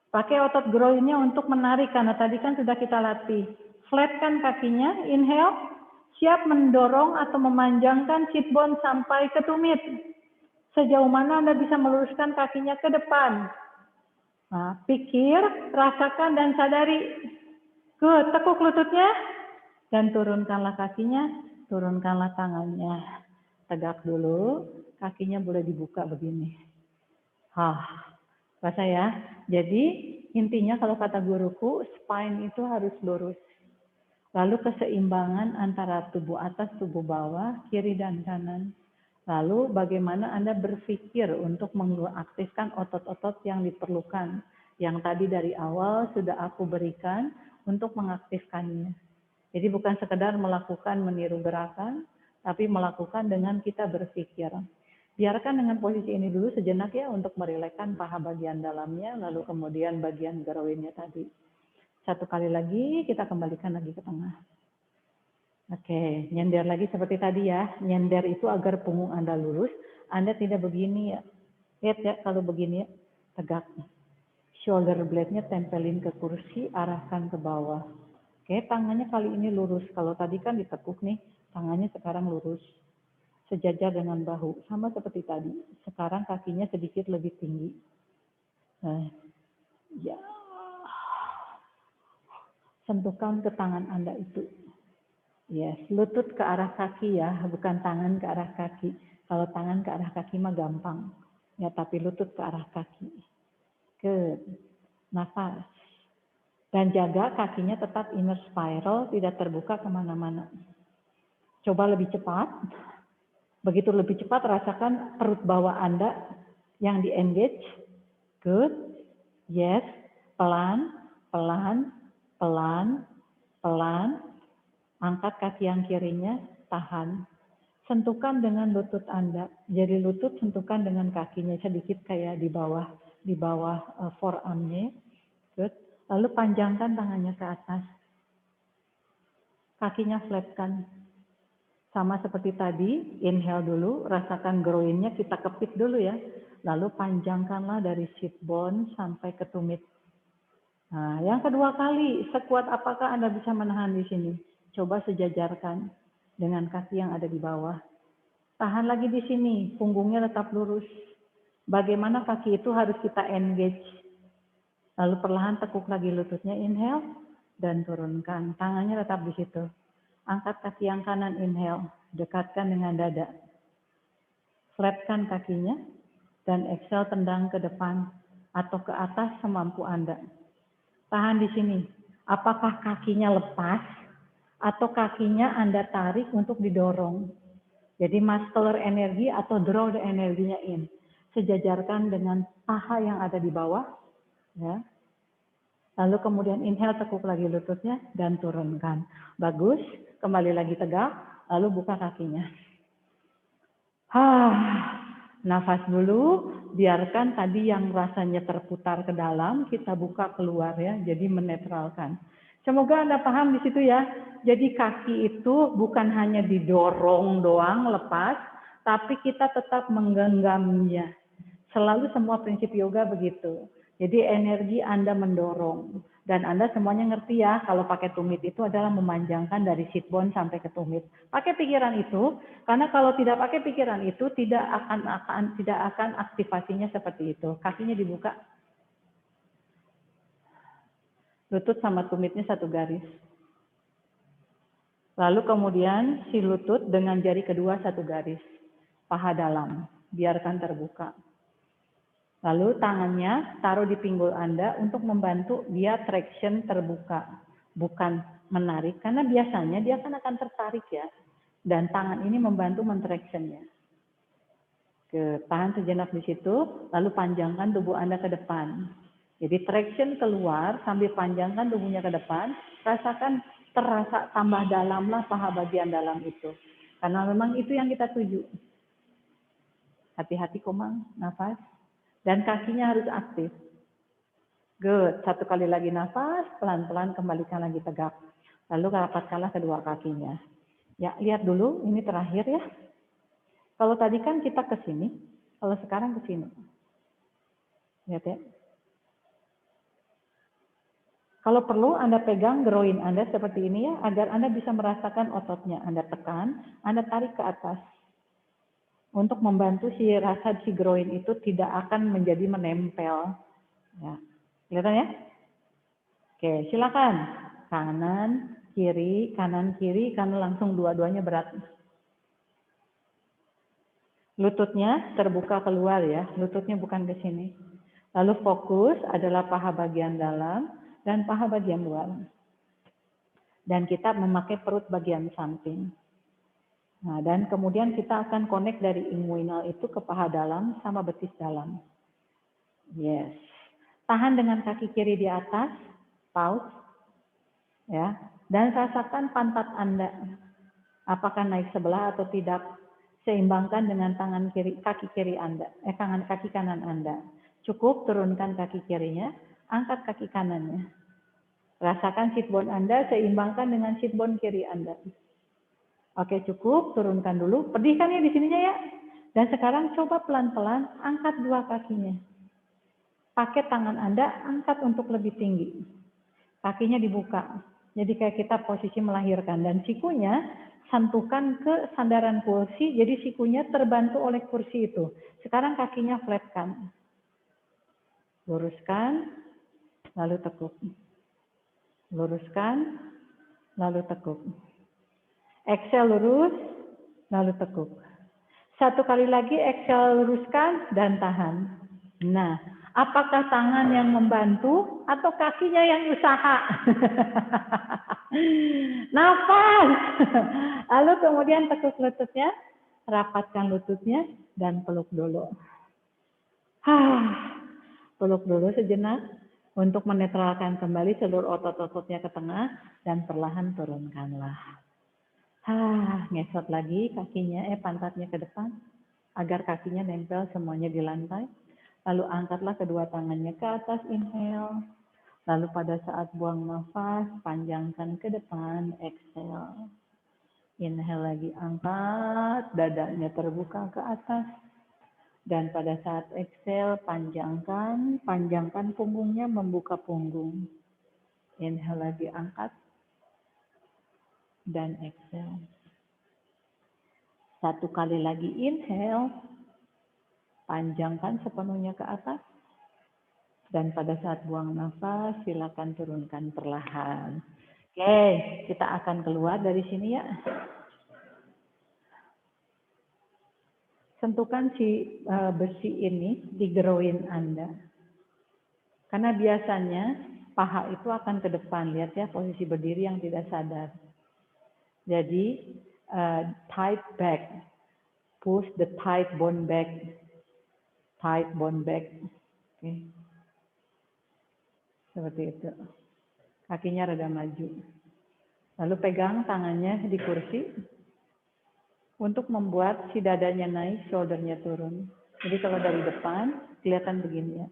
Pakai otot groinnya untuk menarik, karena tadi kan sudah kita latih. Flatkan kakinya, inhale. Siap mendorong atau memanjangkan sit bone sampai ke tumit. Sejauh mana Anda bisa meluruskan kakinya ke depan. Nah, pikir, rasakan, dan sadari. Good, tekuk lututnya. Dan turunkanlah kakinya, turunkanlah tangannya. Tegak dulu, kakinya boleh dibuka begini. Rasa ya. Jadi intinya kalau kata guruku, spine itu harus lurus. Lalu keseimbangan antara tubuh atas, tubuh bawah, kiri dan kanan. Lalu bagaimana Anda berpikir untuk mengaktifkan otot-otot yang diperlukan. Yang tadi dari awal sudah aku berikan untuk mengaktifkannya. Jadi bukan sekedar melakukan meniru gerakan, tapi melakukan dengan kita berpikir. Biarkan dengan posisi ini dulu sejenak ya untuk merilekskan paha bagian dalamnya, lalu kemudian bagian groinnya tadi. Satu kali lagi, kita kembalikan lagi ke tengah. Oke, nyender lagi seperti tadi ya. Nyender itu agar punggung Anda lurus. Anda tidak begini ya. Lihat ya, kalau begini ya, tegak. Shoulder blade-nya tempelin ke kursi, arahkan ke bawah. Oke, tangannya kali ini lurus. Kalau tadi kan ditekuk nih, tangannya sekarang lurus. Sejajar dengan bahu. Sama seperti tadi. Sekarang kakinya sedikit lebih tinggi. Nah, ya. Sentuhkan ke tangan Anda itu. Yes, lutut ke arah kaki ya, bukan tangan ke arah kaki. Kalau tangan ke arah kaki mah gampang. Ya, tapi lutut ke arah kaki. Good. Nafas. Dan jaga kakinya tetap inner spiral, tidak terbuka kemana-mana. Coba lebih cepat. Begitu lebih cepat, rasakan perut bawah Anda yang di-engage. Good. Yes. Pelan, pelan, pelan, pelan. Angkat kaki yang kirinya, tahan. Sentuhkan dengan lutut Anda. Jadi lutut sentuhkan dengan kakinya sedikit kayak di bawah forearm-nya. Good. Lalu panjangkan tangannya ke atas. Kakinya flatkan. Sama seperti tadi, inhale dulu, rasakan groinnya, kita kepit dulu ya. Lalu panjangkanlah dari sit bone sampai ke tumit. Nah, yang kedua kali, sekuat apakah Anda bisa menahan di sini? Coba sejajarkan dengan kaki yang ada di bawah. Tahan lagi di sini, punggungnya tetap lurus. Bagaimana kaki itu harus kita engage. Lalu perlahan tekuk lagi lututnya, inhale, dan turunkan. Tangannya tetap di situ. Angkat kaki yang kanan, inhale, dekatkan dengan dada. Flatkan kakinya, dan exhale tendang ke depan atau ke atas semampu Anda. Tahan di sini. Apakah kakinya lepas atau kakinya Anda tarik untuk didorong? Jadi muscular energi atau draw the energinya in. Sejajarkan dengan paha yang ada di bawah. Ya. Lalu kemudian inhale, tekuk lagi lututnya dan turunkan. Bagus. Kembali lagi tegak. Lalu buka kakinya. Nafas dulu. Biarkan tadi yang rasanya terputar ke dalam, kita buka keluar ya. Jadi menetralkan. Semoga Anda paham di situ ya. Jadi kaki itu bukan hanya didorong doang, lepas, tapi kita tetap menggenggamnya. Selalu semua prinsip yoga begitu. Jadi energi Anda mendorong. Dan Anda semuanya ngerti ya, kalau pakai tumit itu adalah memanjangkan dari sit bone sampai ke tumit. Pakai pikiran itu, karena kalau tidak pakai pikiran itu, tidak akan aktivasinya seperti itu. Kakinya dibuka. Lutut sama tumitnya satu garis. Lalu kemudian si lutut dengan jari kedua satu garis. Paha dalam, biarkan terbuka. Lalu tangannya taruh di pinggul Anda untuk membantu dia traction terbuka. Bukan menarik, karena biasanya dia akan tertarik ya. Dan tangan ini membantu mentractionnya. Tahan sejenak di situ, lalu panjangkan tubuh Anda ke depan. Jadi traction keluar sambil panjangkan tubuhnya ke depan, rasakan terasa tambah dalamlah paha bagian dalam itu. Karena memang itu yang kita tuju. Hati-hati Komang, nafas. Dan kakinya harus aktif. Good. Satu kali lagi nafas, pelan-pelan kembalikan lagi tegak. Lalu rapatkanlah kedua kakinya. Ya, lihat dulu, ini terakhir ya. Kalau tadi kan kita ke sini, kalau sekarang ke sini. Lihat ya. Kalau perlu Anda pegang groin Anda seperti ini ya, agar Anda bisa merasakan ototnya. Anda tekan, Anda tarik ke atas. Untuk membantu si groin itu tidak akan menjadi menempel. Ya. Kelihatan ya? Oke, silakan. Kanan, kiri, karena langsung dua-duanya berat. Lututnya terbuka keluar ya, lututnya bukan ke sini. Lalu fokus adalah paha bagian dalam dan paha bagian luar. Dan kita memakai perut bagian samping. Nah, dan kemudian kita akan connect dari inguinal itu ke paha dalam sama betis dalam. Yes. Tahan dengan kaki kiri di atas, pause. Ya. Dan rasakan pantat Anda. Apakah naik sebelah atau tidak. Seimbangkan dengan tangan kiri, kaki kiri Anda, kaki kanan Anda. Cukup turunkan kaki kirinya, angkat kaki kanannya. Rasakan sit bone Anda seimbangkan dengan sit bone kiri Anda. Oke, cukup, turunkan dulu. Pedihkan ya di sininya ya. Dan sekarang coba pelan-pelan angkat dua kakinya. Pakai tangan Anda, angkat untuk lebih tinggi. Kakinya dibuka. Jadi kayak kita posisi melahirkan. Dan sikunya sentuhkan ke sandaran kursi, jadi sikunya terbantu oleh kursi itu. Sekarang kakinya flatkan. Luruskan, lalu tekuk. Luruskan, lalu tekuk. Exhale lurus, lalu tekuk. Satu kali lagi exhale luruskan dan tahan. Nah, apakah tangan yang membantu atau kakinya yang usaha? Nafas. Lalu kemudian tekuk lututnya, rapatkan lututnya dan peluk dulu. Peluk dulu sejenak untuk menetralkan kembali seluruh otot-ototnya ke tengah dan perlahan turunkanlah. Ngesot lagi kakinya, pantatnya ke depan agar kakinya nempel semuanya di lantai. Lalu angkatlah kedua tangannya ke atas, inhale. Lalu pada saat buang nafas, panjangkan ke depan, exhale. Inhale lagi, angkat, dadanya terbuka ke atas. Dan pada saat exhale, panjangkan punggungnya membuka punggung. Inhale lagi, angkat. Dan exhale. Satu kali lagi inhale, panjangkan sepenuhnya ke atas. Dan pada saat buang nafas, silakan turunkan perlahan. Oke, kita akan keluar dari sini ya. Sentuhkan si besi ini di groin Anda. Karena biasanya paha itu akan ke depan. Lihat ya, posisi berdiri yang tidak sadar. Jadi, tight back. Push the tight bone back. Tight bone back. Oke. Seperti itu. Kakinya rada maju. Lalu pegang tangannya di kursi untuk membuat si dadanya naik, shouldernya turun. Jadi kalau dari depan, kelihatan begini ya.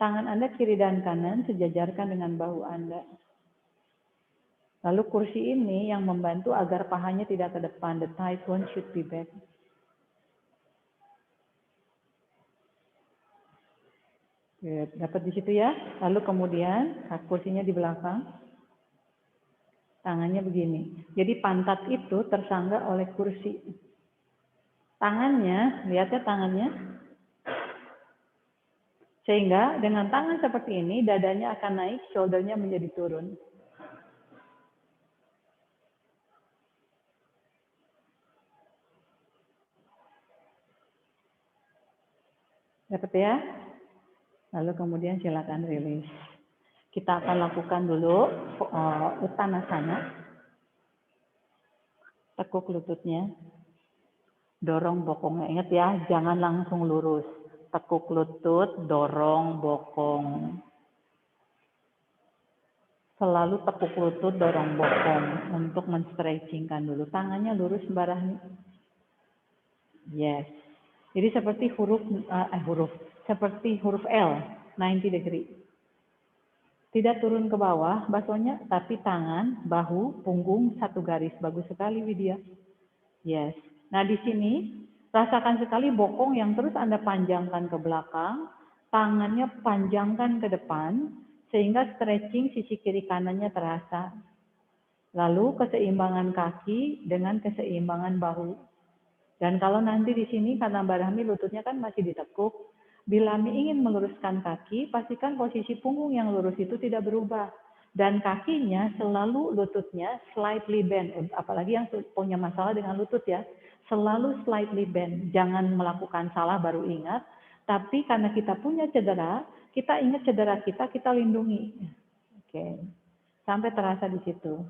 Tangan Anda kiri dan kanan sejajarkan dengan bahu Anda. Lalu kursi ini yang membantu agar pahanya tidak ke depan. The thigh bone should be back. Dapat di situ ya. Lalu kemudian kursinya di belakang. Tangannya begini. Jadi pantat itu tersangga oleh kursi. Tangannya, lihat ya tangannya. Sehingga dengan tangan seperti ini, dadanya akan naik, shouldernya menjadi turun. Dapat ya? Lalu kemudian silakan rilis. Kita akan lakukan dulu Uttanasana. Tekuk lututnya. Dorong bokongnya. Ingat ya, jangan langsung lurus. Tekuk lutut, dorong bokong. Selalu tekuk lutut, dorong bokong. Untuk men-stretchingkan dulu. Tangannya lurus sembarang. Yes. Jadi seperti seperti huruf L, 90 degree. Tidak turun ke bawah baksonya, tapi tangan, bahu, punggung satu garis. Bagus sekali Widya. Yes. Nah di sini rasakan sekali bokong yang terus Anda panjangkan ke belakang, tangannya panjangkan ke depan, sehingga stretching sisi kiri kanannya terasa. Lalu keseimbangan kaki dengan keseimbangan bahu. Dan kalau nanti di sini karena Mbak Rahmi lututnya kan masih ditekuk, bila ingin meluruskan kaki, pastikan posisi punggung yang lurus itu tidak berubah. Dan kakinya selalu lututnya slightly bend, apalagi yang punya masalah dengan lutut ya, selalu slightly bend. Jangan melakukan salah baru ingat, tapi karena kita punya cedera, kita ingat cedera kita lindungi. Oke. Sampai terasa di situ.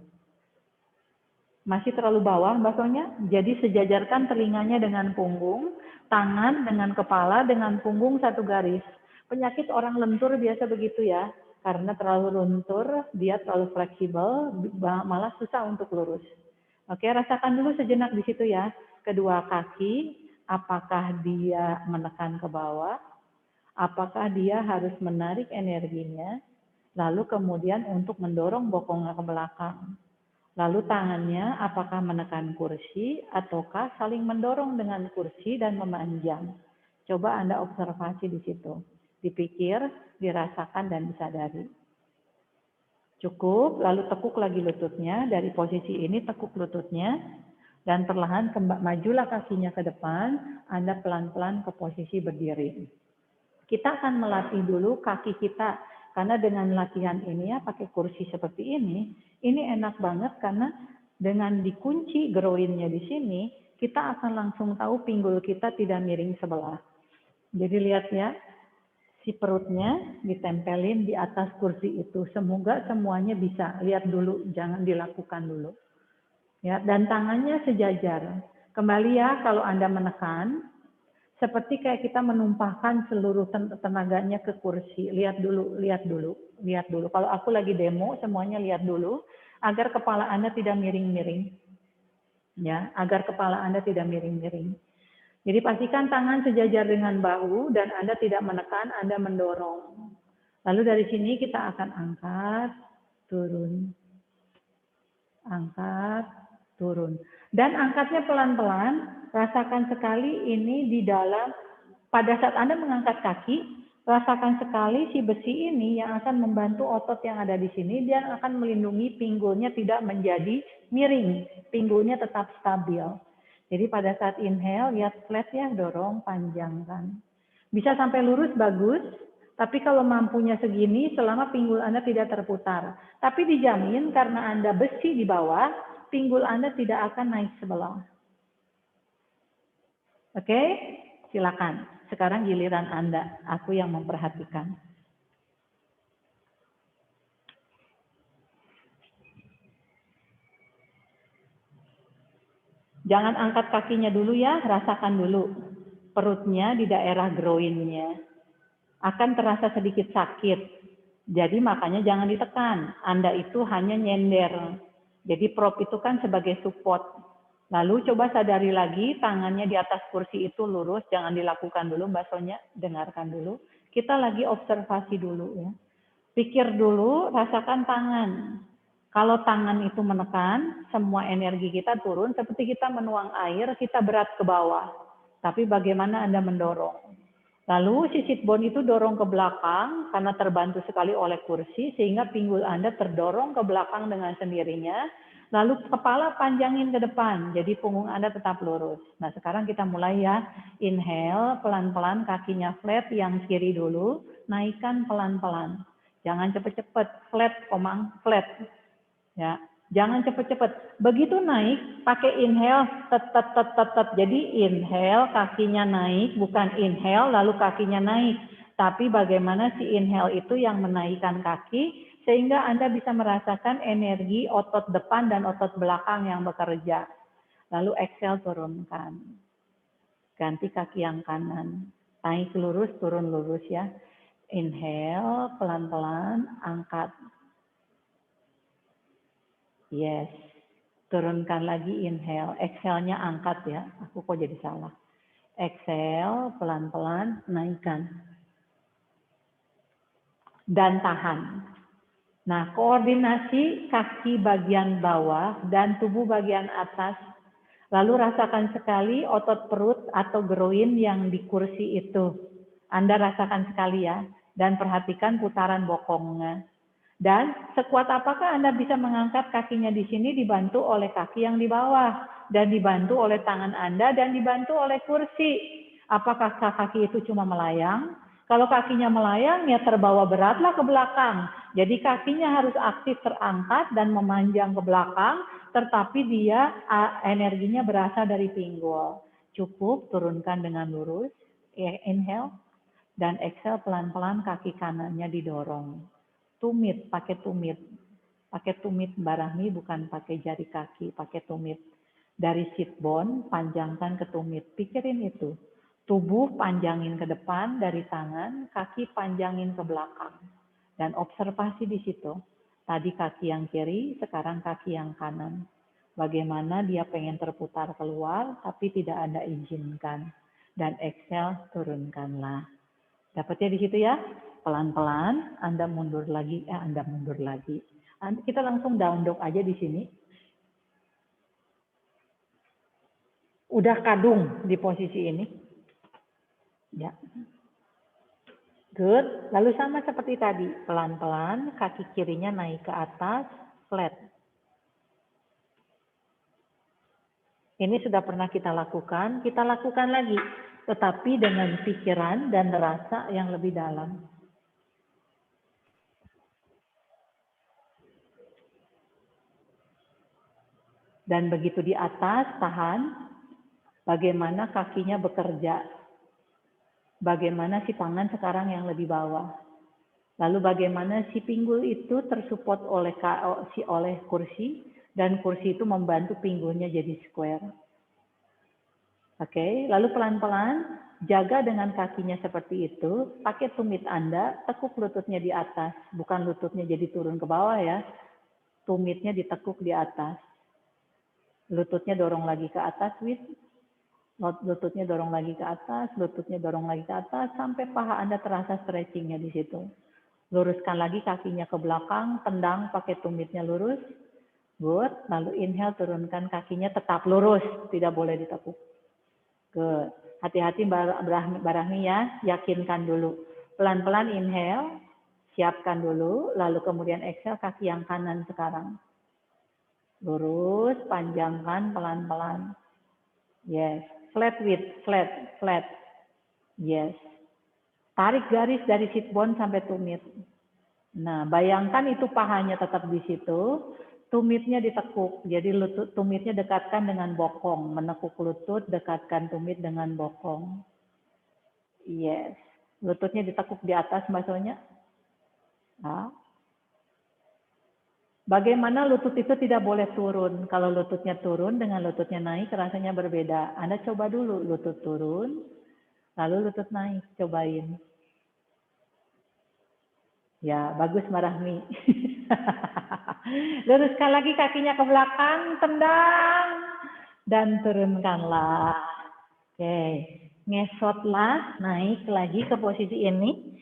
Masih terlalu bawah Mbak Sonya? Jadi sejajarkan telinganya dengan punggung, tangan dengan kepala, dengan punggung satu garis. Penyakit orang lentur biasa begitu ya. Karena terlalu lentur, dia terlalu fleksibel, malah susah untuk lurus. Oke, rasakan dulu sejenak di situ ya. Kedua kaki, apakah dia menekan ke bawah? Apakah dia harus menarik energinya? Lalu kemudian untuk mendorong bokongnya ke belakang. Lalu tangannya apakah menekan kursi ataukah saling mendorong dengan kursi dan memanjang. Coba Anda observasi di situ. Dipikir, dirasakan, dan disadari. Cukup, lalu tekuk lagi lututnya. Dari posisi ini tekuk lututnya. Dan perlahan majulah kakinya ke depan. Anda pelan-pelan ke posisi berdiri. Kita akan melatih dulu kaki kita. Karena dengan latihan ini ya, pakai kursi seperti ini enak banget karena dengan dikunci groinnya di sini, kita akan langsung tahu pinggul kita tidak miring sebelah. Jadi lihat ya, si perutnya ditempelin di atas kursi itu. Semoga semuanya bisa. Lihat dulu, jangan dilakukan dulu. Ya, dan tangannya sejajar. Kembali ya, kalau Anda menekan, seperti kayak kita menumpahkan seluruh tenaganya ke kursi. Lihat dulu, lihat dulu, lihat dulu. Kalau aku lagi demo, semuanya lihat dulu agar kepala Anda tidak miring-miring. Ya, agar kepala Anda tidak miring-miring. Jadi pastikan tangan sejajar dengan bahu dan Anda tidak menekan, Anda mendorong. Lalu dari sini kita akan angkat, turun. Angkat, turun. Dan angkatnya pelan-pelan, rasakan sekali ini di dalam, pada saat Anda mengangkat kaki, rasakan sekali si besi ini yang akan membantu otot yang ada di sini, dia akan melindungi pinggulnya tidak menjadi miring, pinggulnya tetap stabil. Jadi pada saat inhale, lihat flat ya, dorong, panjangkan. Bisa sampai lurus, bagus. Tapi kalau mampunya segini, selama pinggul Anda tidak terputar. Tapi dijamin karena Anda besi di bawah, pinggul Anda tidak akan naik sebelah. Oke, silakan. Sekarang giliran Anda, aku yang memperhatikan. Jangan angkat kakinya dulu ya, rasakan dulu. Perutnya di daerah groinnya. Akan terasa sedikit sakit. Jadi makanya jangan ditekan. Anda itu hanya nyender. Jadi prop itu kan sebagai support. Lalu coba sadari lagi tangannya di atas kursi itu lurus. Jangan dilakukan dulu Mbak Sonya. Dengarkan dulu. Kita lagi observasi dulu ya. Pikir dulu, rasakan tangan. Kalau tangan itu menekan, semua energi kita turun. Seperti kita menuang air, kita berat ke bawah. Tapi bagaimana Anda mendorong? Lalu si sit bone itu dorong ke belakang karena terbantu sekali oleh kursi sehingga pinggul Anda terdorong ke belakang dengan sendirinya. Lalu kepala panjangin ke depan, jadi punggung Anda tetap lurus. Nah sekarang kita mulai ya, inhale pelan-pelan kakinya flat, yang kiri dulu, naikkan pelan-pelan. Jangan cepet-cepet, flat komang, flat. Ya, jangan cepet-cepet. Begitu naik, pakai inhale, tet. Jadi inhale, kakinya naik, bukan inhale lalu kakinya naik. Tapi bagaimana si inhale itu yang menaikkan kaki, sehingga Anda bisa merasakan energi otot depan dan otot belakang yang bekerja. Lalu exhale, turunkan. Ganti kaki yang kanan. Naik lurus, turun lurus ya. Inhale, pelan-pelan, angkat. Yes. Turunkan lagi, inhale. Exhale-nya angkat ya. Aku kok jadi salah. Exhale, pelan-pelan, naikkan. Dan tahan. Nah, koordinasi kaki bagian bawah dan tubuh bagian atas. Lalu rasakan sekali otot perut atau groin yang di kursi itu. Anda rasakan sekali ya. Dan perhatikan putaran bokongnya. Dan sekuat apakah Anda bisa mengangkat kakinya di sini dibantu oleh kaki yang di bawah. Dan dibantu oleh tangan Anda dan dibantu oleh kursi. Apakah kaki itu cuma melayang? Kalau kakinya melayang, ya terbawa beratlah ke belakang. Jadi kakinya harus aktif terangkat dan memanjang ke belakang, tetapi dia energinya berasal dari pinggul. Cukup turunkan dengan lurus, inhale, dan exhale pelan-pelan kaki kanannya didorong. Tumit, pakai tumit. Pakai tumit Mbak Rahmi, bukan pakai jari kaki, pakai tumit. Dari sit bone, panjangkan ke tumit. Pikirin itu. Tubuh panjangin ke depan dari tangan, kaki panjangin ke belakang. Dan observasi di situ. Tadi kaki yang kiri, sekarang kaki yang kanan. Bagaimana dia pengen terputar keluar, tapi tidak Anda izinkan. Dan exhale, turunkanlah. Dapatnya di situ ya? Pelan-pelan, Anda mundur lagi, Anda mundur lagi. Kita langsung down dog aja di sini. Udah kadung di posisi ini. Ya. Good. Lalu sama seperti tadi, pelan-pelan kaki kirinya naik ke atas, flat. Ini sudah pernah kita lakukan lagi, tetapi dengan pikiran dan rasa yang lebih dalam. Dan begitu di atas, tahan. Bagaimana kakinya bekerja. Bagaimana si tangan sekarang yang lebih bawah. Lalu bagaimana si pinggul itu tersupport oleh kursi. Dan kursi itu membantu pinggulnya jadi square. Oke, lalu pelan-pelan jaga dengan kakinya seperti itu. Pakai tumit Anda, tekuk lututnya di atas. Bukan lututnya jadi turun ke bawah ya. Tumitnya ditekuk di atas. Lututnya dorong lagi ke atas, lututnya dorong lagi ke atas, lututnya dorong lagi ke atas, sampai paha Anda terasa stretchingnya di situ. Luruskan lagi kakinya ke belakang, tendang pakai tumitnya lurus. Good. Lalu inhale, turunkan kakinya tetap lurus, tidak boleh ditekuk. Good. Hati-hati Mbak Rahmi ya, yakinkan dulu. Pelan-pelan inhale, siapkan dulu, lalu kemudian exhale kaki yang kanan sekarang. Lurus, panjangkan pelan-pelan. Yes. Flat width, flat. Yes. Tarik garis dari sit bone sampai tumit. Nah, bayangkan itu pahanya tetap di situ, tumitnya ditekuk. Jadi tumitnya dekatkan dengan bokong. Menekuk lutut, dekatkan tumit dengan bokong. Yes. Lututnya ditekuk di atas Mbak Sonya. Nah. Bagaimana lutut itu tidak boleh turun. Kalau lututnya turun dengan lututnya naik rasanya berbeda. Anda coba dulu lutut turun, lalu lutut naik. Cobain. Ya, bagus Mbak Rahmi. Luruskan lagi kakinya ke belakang, tendang. Dan turunkanlah. Oke, ngesotlah, naik lagi ke posisi ini.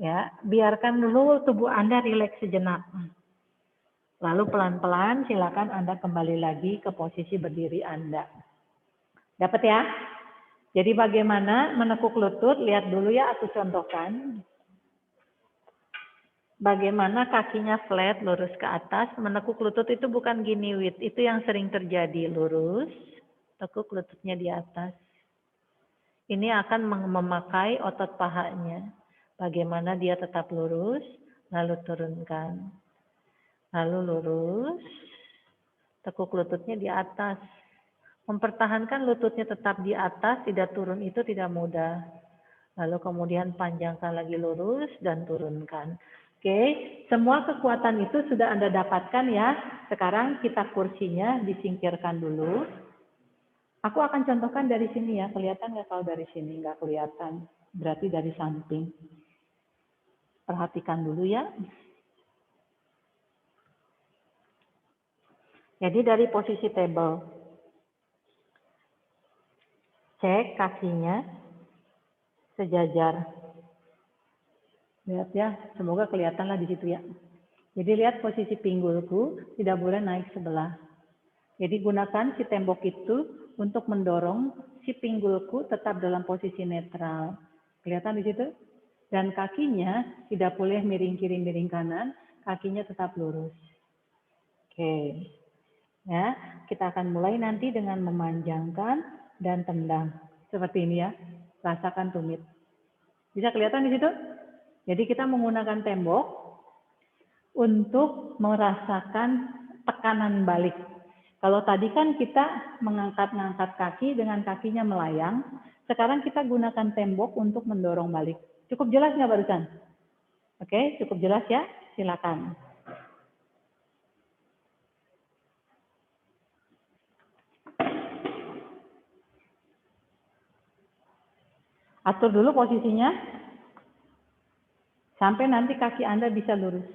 Ya, biarkan dulu tubuh Anda rileks sejenak. Lalu pelan-pelan silakan Anda kembali lagi ke posisi berdiri Anda. Dapat ya? Jadi bagaimana menekuk lutut? Lihat dulu ya, aku contohkan. Bagaimana kakinya flat, lurus ke atas. Menekuk lutut itu bukan gini, Wit. Itu yang sering terjadi. Lurus, tekuk lututnya di atas. Ini akan memakai otot pahanya. Bagaimana dia tetap lurus, lalu turunkan. Lalu lurus, tekuk lututnya di atas. Mempertahankan lututnya tetap di atas, tidak turun itu tidak mudah. Lalu kemudian panjangkan lagi lurus dan turunkan. Oke, semua kekuatan itu sudah Anda dapatkan ya. Sekarang kita kursinya disingkirkan dulu. Aku akan contohkan dari sini ya. Kelihatan nggak kalau dari sini? Nggak kelihatan. Berarti dari samping. Perhatikan dulu ya. Jadi dari posisi table, cek kakinya sejajar. Lihat ya, semoga kelihatanlah di situ ya. Jadi lihat posisi pinggulku tidak boleh naik sebelah. Jadi gunakan si tembok itu untuk mendorong si pinggulku tetap dalam posisi netral. Kelihatan di situ? Dan kakinya tidak boleh miring kiri, miring kanan, kakinya tetap lurus. Oke. Ya, kita akan mulai nanti dengan memanjangkan dan tendang. Seperti ini ya. Rasakan tumit. Bisa kelihatan di situ? Jadi kita menggunakan tembok untuk merasakan tekanan balik. Kalau tadi kan kita mengangkat-ngangkat kaki dengan kakinya melayang. Sekarang kita gunakan tembok untuk mendorong balik. Cukup jelas nggak barusan? Oke, cukup jelas ya? Silakan. Atur dulu posisinya sampai nanti kaki Anda bisa lurus.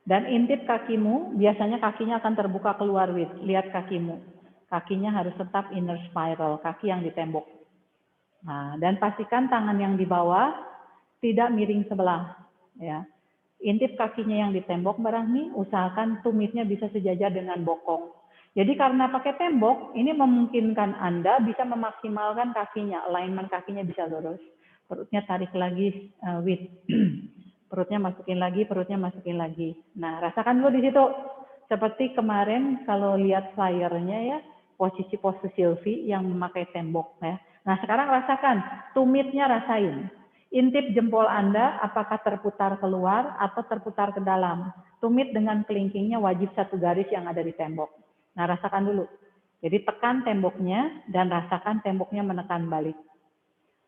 Dan intip kakimu, biasanya kakinya akan terbuka keluar, lihat kakimu. Kakinya harus tetap inner spiral, kaki yang ditembok. Nah, dan pastikan tangan yang di bawah tidak miring sebelah. Ya. Intip kakinya yang ditembok, Mbak Rahmi, usahakan tumitnya bisa sejajar dengan bokong. Jadi karena pakai tembok, ini memungkinkan Anda bisa memaksimalkan kakinya, alignment kakinya bisa lurus. Perutnya tarik lagi, width. Perutnya masukin lagi, perutnya masukin lagi. Nah, rasakan dulu di situ. Seperti kemarin kalau lihat flyernya ya, posisi Sylvie yang memakai tembok ya. Nah, sekarang rasakan, tumitnya rasain. Intip jempol Anda apakah terputar keluar atau terputar ke dalam. Tumit dengan kelingkingnya wajib satu garis yang ada di tembok. Nah, rasakan dulu. Jadi tekan temboknya dan rasakan temboknya menekan balik.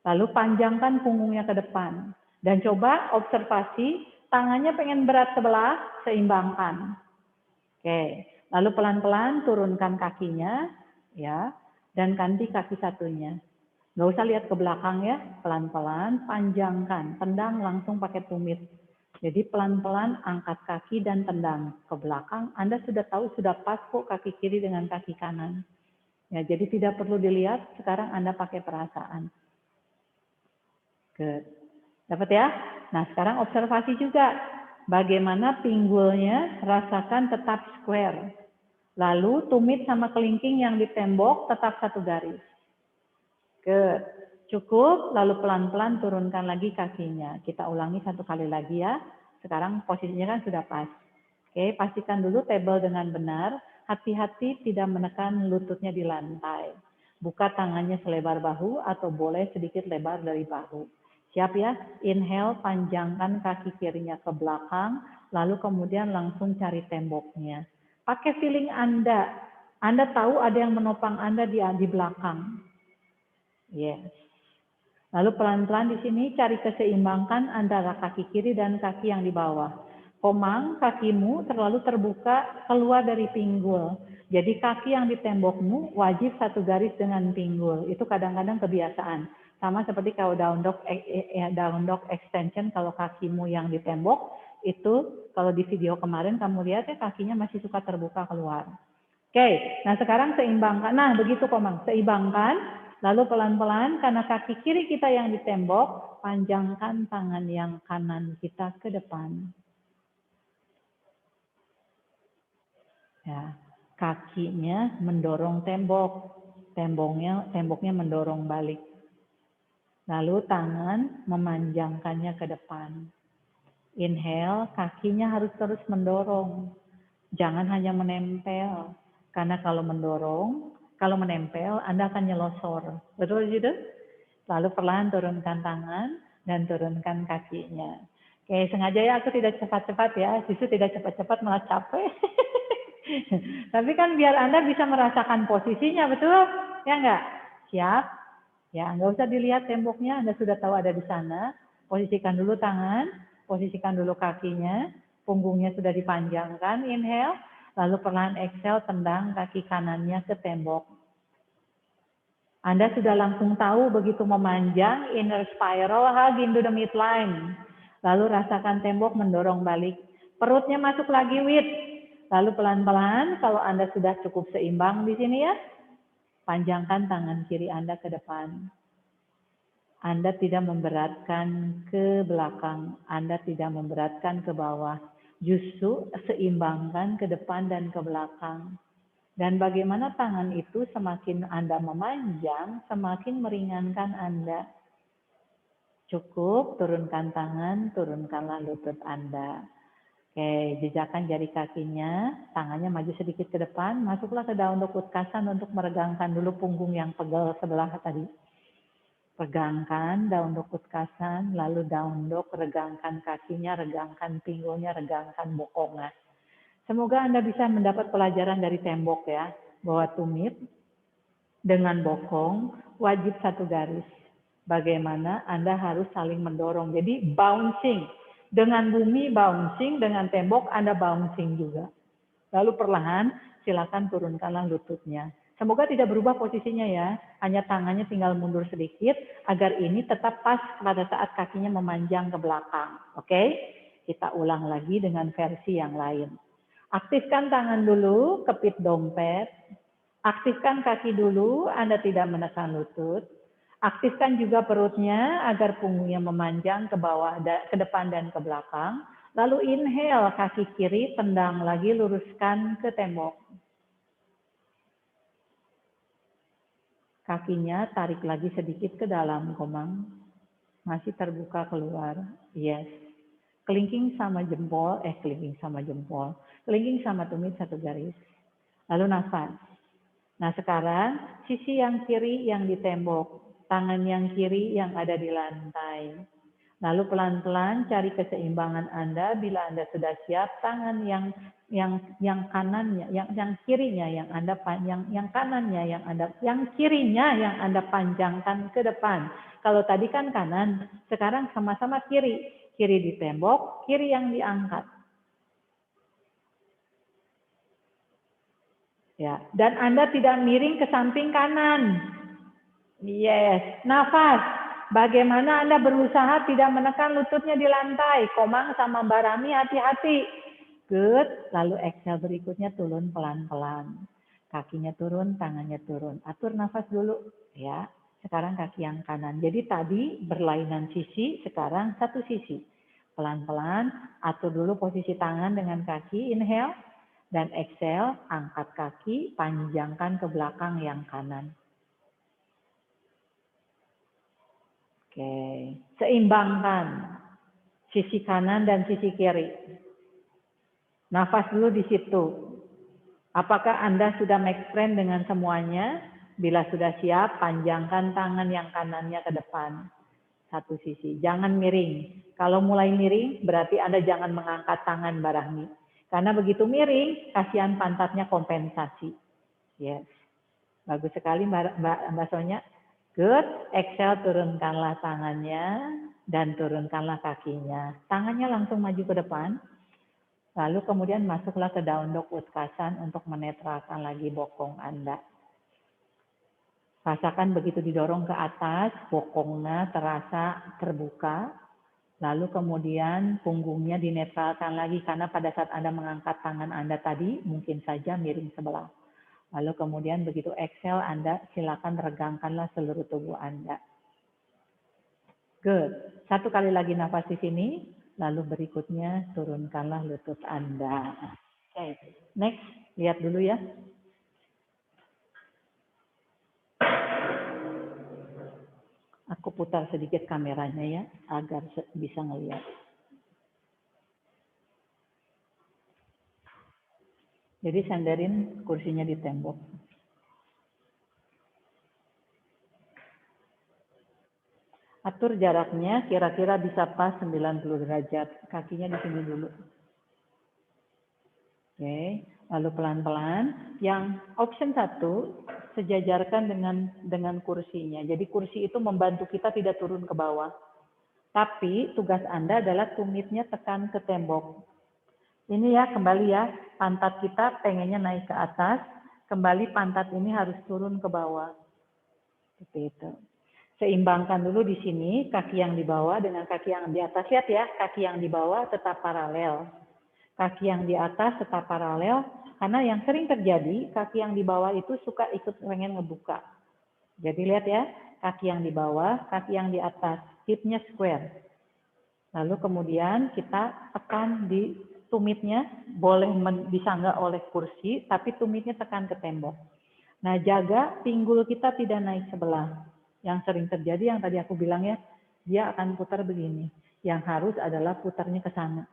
Lalu panjangkan punggungnya ke depan. Dan coba observasi, tangannya pengen berat sebelah, seimbangkan. Oke, lalu pelan-pelan turunkan kakinya, ya, dan ganti kaki satunya. Nggak usah lihat ke belakang ya, pelan-pelan panjangkan, tendang langsung pakai tumit. Jadi pelan-pelan angkat kaki dan tendang ke belakang. Anda sudah tahu sudah pas kok kaki kiri dengan kaki kanan. Ya, jadi tidak perlu dilihat, sekarang Anda pakai perasaan. Good. Dapat ya? Nah, sekarang observasi juga. Bagaimana pinggulnya rasakan tetap square. Lalu tumit sama kelingking yang di tembok tetap satu garis. Good. Cukup, lalu pelan-pelan turunkan lagi kakinya. Kita ulangi satu kali lagi ya. Sekarang posisinya kan sudah pas. Oke, pastikan dulu table dengan benar. Hati-hati tidak menekan lututnya di lantai. Buka tangannya selebar bahu atau boleh sedikit lebar dari bahu. Siap ya? Inhale, panjangkan kaki kirinya ke belakang, lalu kemudian langsung cari temboknya. Pakai feeling Anda. Anda tahu ada yang menopang Anda di belakang. Yes. Lalu pelan-pelan di sini cari keseimbangan antara kaki kiri dan kaki yang di bawah. Komang, kakimu terlalu terbuka keluar dari pinggul. Jadi kaki yang di tembokmu wajib satu garis dengan pinggul. Itu kadang-kadang kebiasaan. Sama seperti kalau down dog extension, kalau kakimu yang di tembok, itu kalau di video kemarin kamu lihat ya kakinya masih suka terbuka keluar. Oke, nah sekarang seimbangkan. Nah begitu Komang, seimbangkan. Lalu pelan-pelan karena kaki kiri kita yang di tembok, panjangkan tangan yang kanan kita ke depan. Ya, kakinya mendorong tembok, temboknya mendorong balik. Lalu tangan memanjangkannya ke depan. Inhale, kakinya harus terus mendorong. Jangan hanya menempel. Karena kalau menempel, Anda akan nyelosor. Betul gitu? Lalu perlahan turunkan tangan dan turunkan kakinya. Oke, sengaja ya aku tidak cepat-cepat ya. Justru tidak cepat-cepat malah capek. Tapi kan biar Anda bisa merasakan posisinya, betul? Ya enggak? Siap? Ya, nggak usah dilihat temboknya, Anda sudah tahu ada di sana. Posisikan dulu tangan, posisikan dulu kakinya, punggungnya sudah dipanjangkan, inhale, lalu perlahan exhale, tendang kaki kanannya ke tembok. Anda sudah langsung tahu begitu memanjang, inner spiral, hug into the midline. Lalu rasakan tembok mendorong balik. Perutnya masuk lagi, width. Lalu pelan-pelan, kalau Anda sudah cukup seimbang di sini ya, panjangkan tangan kiri Anda ke depan. Anda tidak memberatkan ke belakang, Anda tidak memberatkan ke bawah. Justru seimbangkan ke depan dan ke belakang. Dan bagaimana tangan itu semakin Anda memanjang, semakin meringankan Anda. Cukup turunkan tangan, turunkanlah lutut Anda. Oke, jejakkan jari kakinya, tangannya maju sedikit ke depan, masuklah ke down dog utkasan untuk meregangkan dulu punggung yang pegel sebelah tadi. Regangkan down dog utkasan, lalu down dog, regangkan kakinya, regangkan pinggulnya, regangkan bokongnya. Semoga Anda bisa mendapat pelajaran dari tembok ya, bahwa tumit dengan bokong wajib satu garis. Bagaimana Anda harus saling mendorong. Jadi bouncing. Dengan bumi bouncing, dengan tembok Anda bouncing juga. Lalu perlahan silakan turunkanlah lututnya. Semoga tidak berubah posisinya ya, hanya tangannya tinggal mundur sedikit agar ini tetap pas pada saat kakinya memanjang ke belakang. Oke, kita ulang lagi dengan versi yang lain. Aktifkan tangan dulu, kepit dompet. Aktifkan kaki dulu, Anda tidak menekan lutut. Aktifkan juga perutnya agar punggungnya memanjang ke bawah, ke depan dan ke belakang. Lalu inhale, kaki kiri tendang lagi, luruskan ke tembok. Kakinya tarik lagi sedikit ke dalam, Komang. Masih terbuka keluar. Yes. Kelingking sama jempol, kelingking sama jempol. Kelingking sama tumit satu garis. Lalu nafas. Nah sekarang sisi yang kiri yang di tembok. Tangan yang kiri yang ada di lantai. Lalu pelan-pelan cari keseimbangan Anda. Bila Anda sudah siap, tangan yang kanannya, yang kirinya yang Anda yang kanannya yang kirinya yang Anda panjangkan ke depan. Kalau tadi kan kanan, sekarang sama-sama kiri. Kiri di tembok, kiri yang diangkat. Ya, dan Anda tidak miring ke samping kanan. Yes, nafas. Bagaimana Anda berusaha tidak menekan lututnya di lantai? Komang sama Mbak Rami hati-hati. Good. Lalu exhale berikutnya turun pelan-pelan. Kakinya turun, tangannya turun. Atur nafas dulu. Ya. Sekarang kaki yang kanan. Jadi tadi berlainan sisi, sekarang satu sisi. Pelan-pelan, atur dulu posisi tangan dengan kaki. Inhale. Dan exhale, angkat kaki, panjangkan ke belakang yang kanan. Oke, seimbangkan sisi kanan dan sisi kiri. Nafas dulu di situ. Apakah Anda sudah make friend dengan semuanya? Bila sudah siap, panjangkan tangan yang kanannya ke depan. Satu sisi. Jangan miring. Kalau mulai miring, berarti Anda jangan mengangkat tangan, Mbak Rahmi. Karena begitu miring, kasihan pantatnya kompensasi. Yes. Bagus sekali Mbak Sonya. Good. Exhale, turunkanlah tangannya dan turunkanlah kakinya. Tangannya langsung maju ke depan. Lalu kemudian masuklah ke down dog utkasan untuk menetralkan lagi bokong Anda. Rasakan begitu didorong ke atas, bokongnya terasa terbuka. Lalu kemudian punggungnya dinetralkan lagi karena pada saat Anda mengangkat tangan Anda tadi mungkin saja miring sebelah. Lalu kemudian begitu exhale, Anda silakan regangkanlah seluruh tubuh Anda. Good. Satu kali lagi nafas di sini, lalu berikutnya turunkanlah lutut Anda. Oke, next, lihat dulu ya. Aku putar sedikit kameranya ya, agar bisa ngelihat. Jadi sandarin kursinya di tembok. Atur jaraknya kira-kira bisa pas 90 derajat. Kakinya di sini dulu. Oke, lalu pelan-pelan. Yang option 1 sejajarkan dengan kursinya. Jadi kursi itu membantu kita tidak turun ke bawah. Tapi tugas Anda adalah tumitnya tekan ke tembok. Ini ya, kembali ya, pantat kita pengennya naik ke atas, kembali pantat ini harus turun ke bawah. Seperti itu. Seimbangkan dulu di sini, kaki yang di bawah dengan kaki yang di atas. Lihat ya, kaki yang di bawah tetap paralel. Kaki yang di atas tetap paralel, karena yang sering terjadi, kaki yang di bawah itu suka ikut pengen ngebuka. Jadi lihat ya, kaki yang di bawah, kaki yang di atas, hipnya square. Lalu kemudian kita tekan di tumitnya, boleh disangga oleh kursi, tapi tumitnya tekan ke tembok. Nah, jaga pinggul kita tidak naik sebelah. Yang sering terjadi, yang tadi aku bilang ya, dia akan putar begini. Yang harus adalah putarnya ke sana.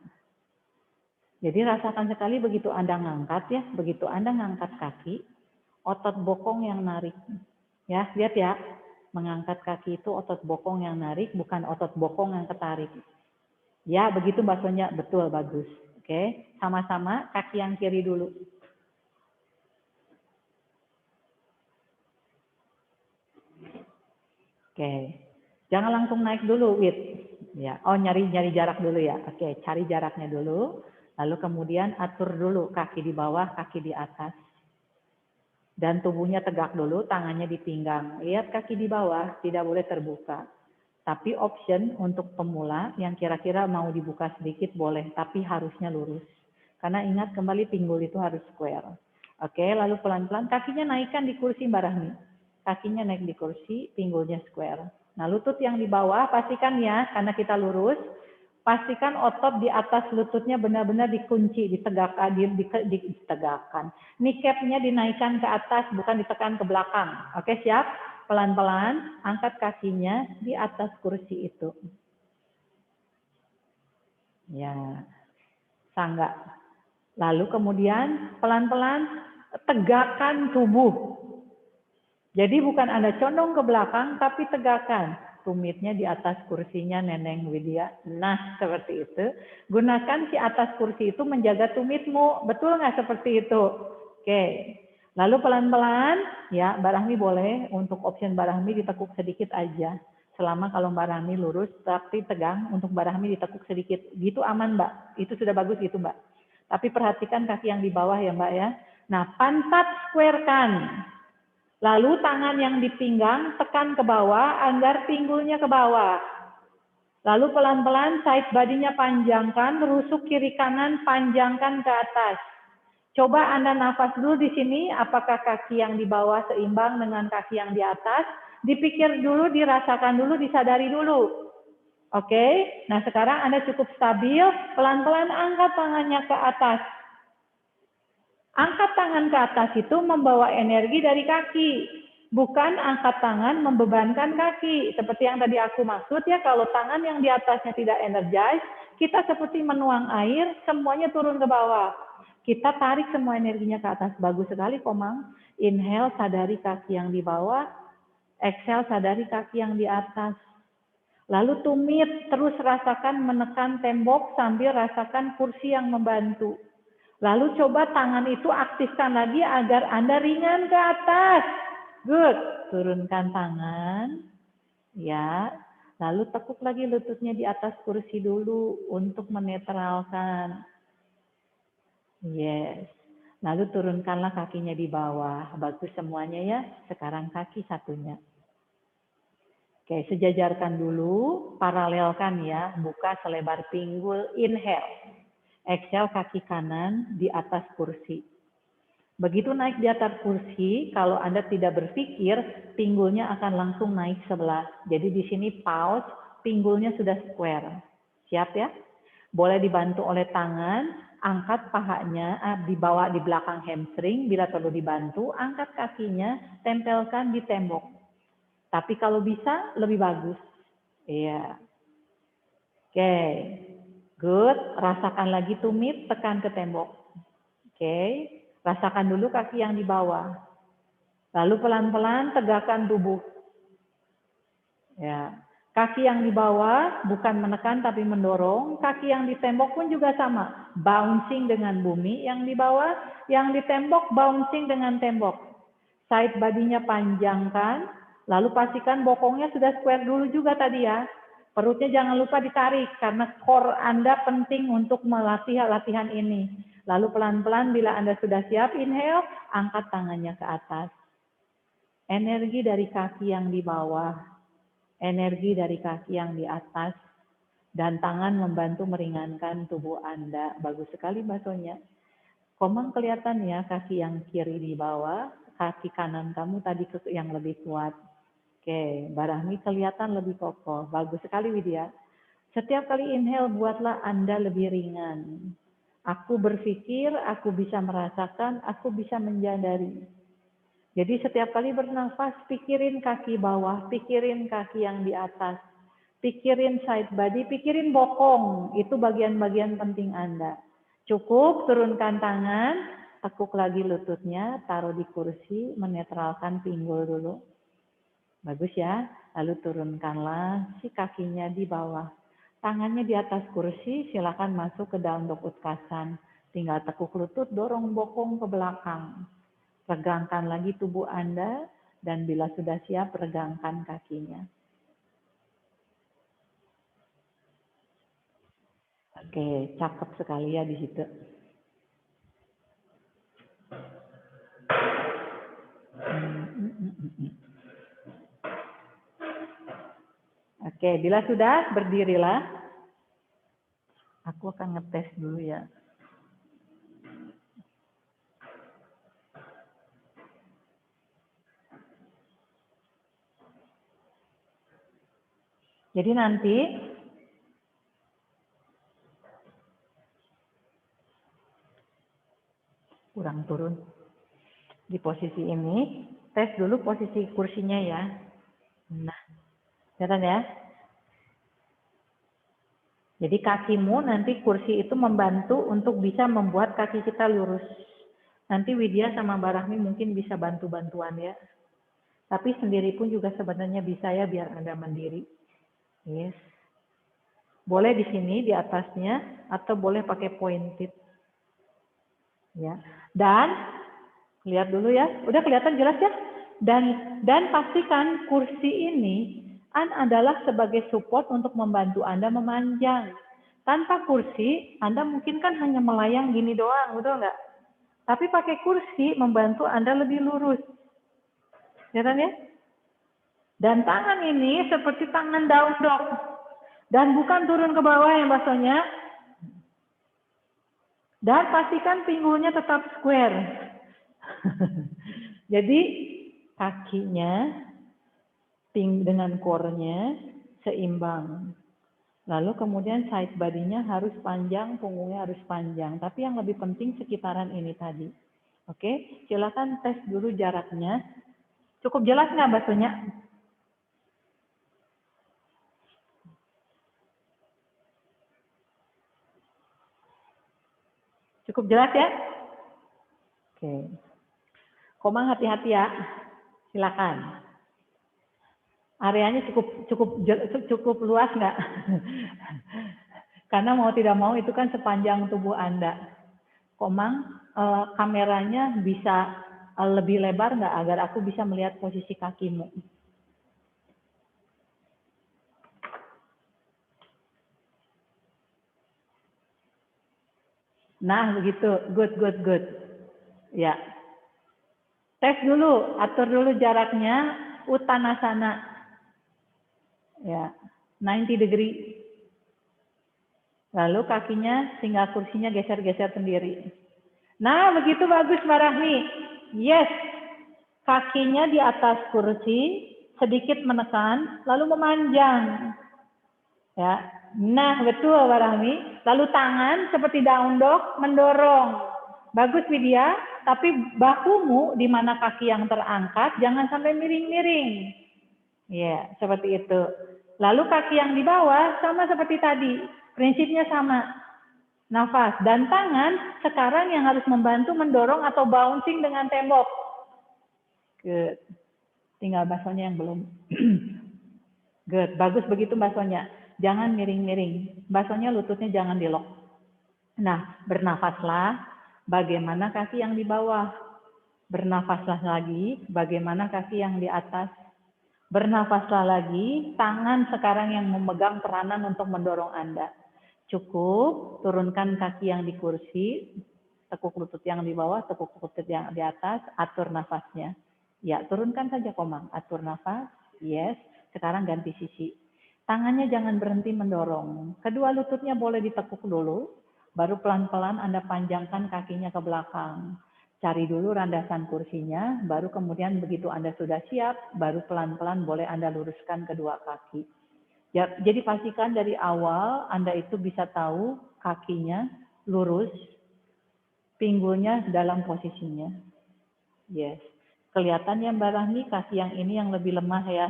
Jadi rasakan sekali begitu Anda ngangkat ya, begitu Anda ngangkat kaki, otot bokong yang narik. Ya, lihat ya, mengangkat kaki itu otot bokong yang narik, bukan otot bokong yang ketarik. Ya, begitu Mbak Sonya, betul, bagus. Oke, sama-sama kaki yang kiri dulu. Oke, jangan langsung naik dulu, Wit. Ya, oh nyari jarak dulu ya. Oke, cari jaraknya dulu. Lalu kemudian atur dulu kaki di bawah, kaki di atas. Dan tubuhnya tegak dulu, tangannya di pinggang. Lihat kaki di bawah, tidak boleh terbuka. Tapi option untuk pemula yang kira-kira mau dibuka sedikit boleh, tapi harusnya lurus. Karena ingat kembali pinggul itu harus square. Oke, lalu pelan-pelan kakinya naikkan di kursi Mbak Rahmi. Kakinya naik di kursi, pinggulnya square. Nah, lutut yang di bawah pastikan ya, karena kita lurus, pastikan otot di atas lututnya benar-benar dikunci, ditegakkan, ditegakkan. Kneecap-nya dinaikkan ke atas, bukan ditekan ke belakang. Oke, siap? Pelan-pelan, angkat kakinya di atas kursi itu. Ya, sangga. Lalu kemudian pelan-pelan tegakkan tubuh. Jadi bukan Anda condong ke belakang, tapi tegakkan. Tumitnya di atas kursinya Neneng Widya. Nah, seperti itu. Gunakan si atas kursi itu menjaga tumitmu. Betul nggak seperti itu? Oke. Lalu pelan-pelan, ya Mbak Rahmi boleh untuk option Mbak Rahmi ditekuk sedikit aja. Selama kalau Mbak Rahmi lurus, tapi tegang, untuk Mbak Rahmi ditekuk sedikit. Gitu aman Mbak. Itu sudah bagus gitu Mbak. Tapi perhatikan kaki yang di bawah ya Mbak ya. Nah, pantat square-kan. Lalu tangan yang di pinggang tekan ke bawah agar pinggulnya ke bawah. Lalu pelan-pelan side body-nya panjangkan, rusuk kiri kanan panjangkan ke atas. Coba Anda nafas dulu di sini, apakah kaki yang di bawah seimbang dengan kaki yang di atas? Dipikir dulu, dirasakan dulu, disadari dulu. Oke, nah sekarang Anda cukup stabil, pelan-pelan angkat tangannya ke atas. Angkat tangan ke atas itu membawa energi dari kaki. Bukan angkat tangan membebankan kaki. Seperti yang tadi aku maksud ya, kalau tangan yang di atasnya tidak energize, kita seperti menuang air, semuanya turun ke bawah. Kita tarik semua energinya ke atas. Bagus sekali, Komang. Inhale, sadari kaki yang di bawah. Exhale, sadari kaki yang di atas. Lalu tumit, terus rasakan menekan tembok sambil rasakan kursi yang membantu. Lalu coba tangan itu aktifkan lagi agar Anda ringan ke atas. Good. Turunkan tangan. Ya. Lalu tekuk lagi lututnya di atas kursi dulu untuk menetralkan. Yes. Lalu turunkanlah kakinya di bawah. Bagus semuanya ya. Sekarang kaki satunya. Oke, sejajarkan dulu. Paralelkan ya. Buka selebar pinggul. Inhale. Exhale kaki kanan di atas kursi. Begitu naik di atas kursi, kalau Anda tidak berpikir, pinggulnya akan langsung naik sebelah. Jadi di sini pause, pinggulnya sudah square. Siap ya? Boleh dibantu oleh tangan, angkat pahanya, dibawa di belakang hamstring, bila perlu dibantu, angkat kakinya, tempelkan di tembok. Tapi kalau bisa, lebih bagus. Iya. Oke. Good, rasakan lagi tumit, tekan ke tembok. Oke, rasakan dulu kaki yang di bawah. Lalu pelan-pelan tegakkan tubuh. Ya, kaki yang di bawah bukan menekan tapi mendorong. Kaki yang di tembok pun juga sama, bouncing dengan bumi. Yang di bawah, yang di tembok bouncing dengan tembok. Side body-nya panjangkan. Lalu pastikan bokongnya sudah square dulu juga tadi ya. Perutnya jangan lupa ditarik karena core Anda penting untuk melatih latihan ini. Lalu pelan-pelan bila Anda sudah siap, inhale, angkat tangannya ke atas. Energi dari kaki yang di bawah, energi dari kaki yang di atas, dan tangan membantu meringankan tubuh Anda. Bagus sekali basonya. Komang kelihatan ya kaki yang kiri di bawah, kaki kanan kamu tadi yang lebih kuat. Oke, Mbak Rahmi kelihatan lebih kokoh. Bagus sekali Widya. Setiap kali inhale buatlah Anda lebih ringan. Aku berpikir, aku bisa merasakan, aku bisa menyadari. Jadi setiap kali bernafas, pikirin kaki bawah, pikirin kaki yang di atas. Pikirin side body, pikirin bokong. Itu bagian-bagian penting Anda. Cukup, turunkan tangan, tekuk lagi lututnya, taruh di kursi, menetralkan pinggul dulu. Bagus ya, lalu turunkanlah si kakinya di bawah. Tangannya di atas kursi, silakan masuk ke dalam dog utkasan. Tinggal tekuk lutut, dorong bokong ke belakang. Regangkan lagi tubuh Anda, dan bila sudah siap, regangkan kakinya. Oke, cakep sekali ya di situ. Oke, bila sudah, berdirilah. Aku akan ngetes dulu ya. Jadi nanti kurang turun di posisi ini, tes dulu posisi kursinya ya. Nah, kelihatan ya. Jadi kakimu nanti kursi itu membantu untuk bisa membuat kaki kita lurus. Nanti Widya sama Mbak Rahmi mungkin bisa bantu-bantuan ya. Tapi sendiri pun juga sebenarnya bisa ya biar Anda mandiri. Yes. Boleh di sini di atasnya atau boleh pakai pointed. Ya. Dan lihat dulu ya. Udah kelihatan jelas ya? Dan pastikan kursi ini adalah sebagai support untuk membantu Anda memanjang. Tanpa kursi, Anda mungkin kan hanya melayang gini doang, betul nggak? Tapi pakai kursi membantu Anda lebih lurus. Kelihatan ya? Dan tangan ini seperti tangan down dog. Dan bukan turun ke bawah ya bahasanya. Dan pastikan pinggulnya tetap square. Jadi kakinya dengan core-nya seimbang. Lalu kemudian side body-nya harus panjang, punggungnya harus panjang. Tapi yang lebih penting sekitaran ini tadi. Oke, silakan tes dulu jaraknya. Cukup jelas nggak bahasanya? Cukup jelas ya? Oke. Komang hati-hati ya. Silakan. Areanya cukup luas nggak? Karena mau tidak mau itu kan sepanjang tubuh Anda. Komang, kameranya bisa lebih lebar nggak agar aku bisa melihat posisi kakimu? Nah, begitu. Good. Ya. Tes dulu, atur dulu jaraknya, Uttanasana. Ya, 90 degree. Lalu kakinya tinggal kursinya geser-geser sendiri. Nah, begitu bagus Mbak Rahmi. Yes. Kakinya di atas kursi, sedikit menekan, lalu memanjang. Ya. Nah, betul Mbak Rahmi. Lalu tangan seperti down dog mendorong. Bagus Widya, tapi bahumu di mana kaki yang terangkat jangan sampai miring-miring. Ya, seperti itu. Lalu kaki yang di bawah sama seperti tadi. Prinsipnya sama. Nafas dan tangan sekarang yang harus membantu mendorong atau bouncing dengan tembok. Good. Tinggal basonya yang belum. Good. Bagus begitu basonya. Jangan miring-miring. Basonya lututnya jangan dilok. Nah, bernafaslah. Bagaimana kaki yang di bawah? Bernafaslah lagi. Bagaimana kaki yang di atas? Bernafaslah lagi. Tangan sekarang yang memegang peranan untuk mendorong Anda. Cukup turunkan kaki yang di kursi, tekuk lutut yang di bawah, tekuk lutut yang di atas, atur nafasnya. Ya, turunkan saja Komang, atur nafas. Yes, sekarang ganti sisi. Tangannya jangan berhenti mendorong. Kedua lututnya boleh ditekuk dulu, baru pelan-pelan Anda panjangkan kakinya ke belakang. Cari dulu landasan kursinya, baru kemudian begitu Anda sudah siap, baru pelan-pelan boleh Anda luruskan kedua kaki. Ya, jadi pastikan dari awal Anda itu bisa tahu kakinya lurus, pinggulnya dalam posisinya. Yes. Kelihatan ya Mbak Rahmi, kaki yang ini yang lebih lemah ya.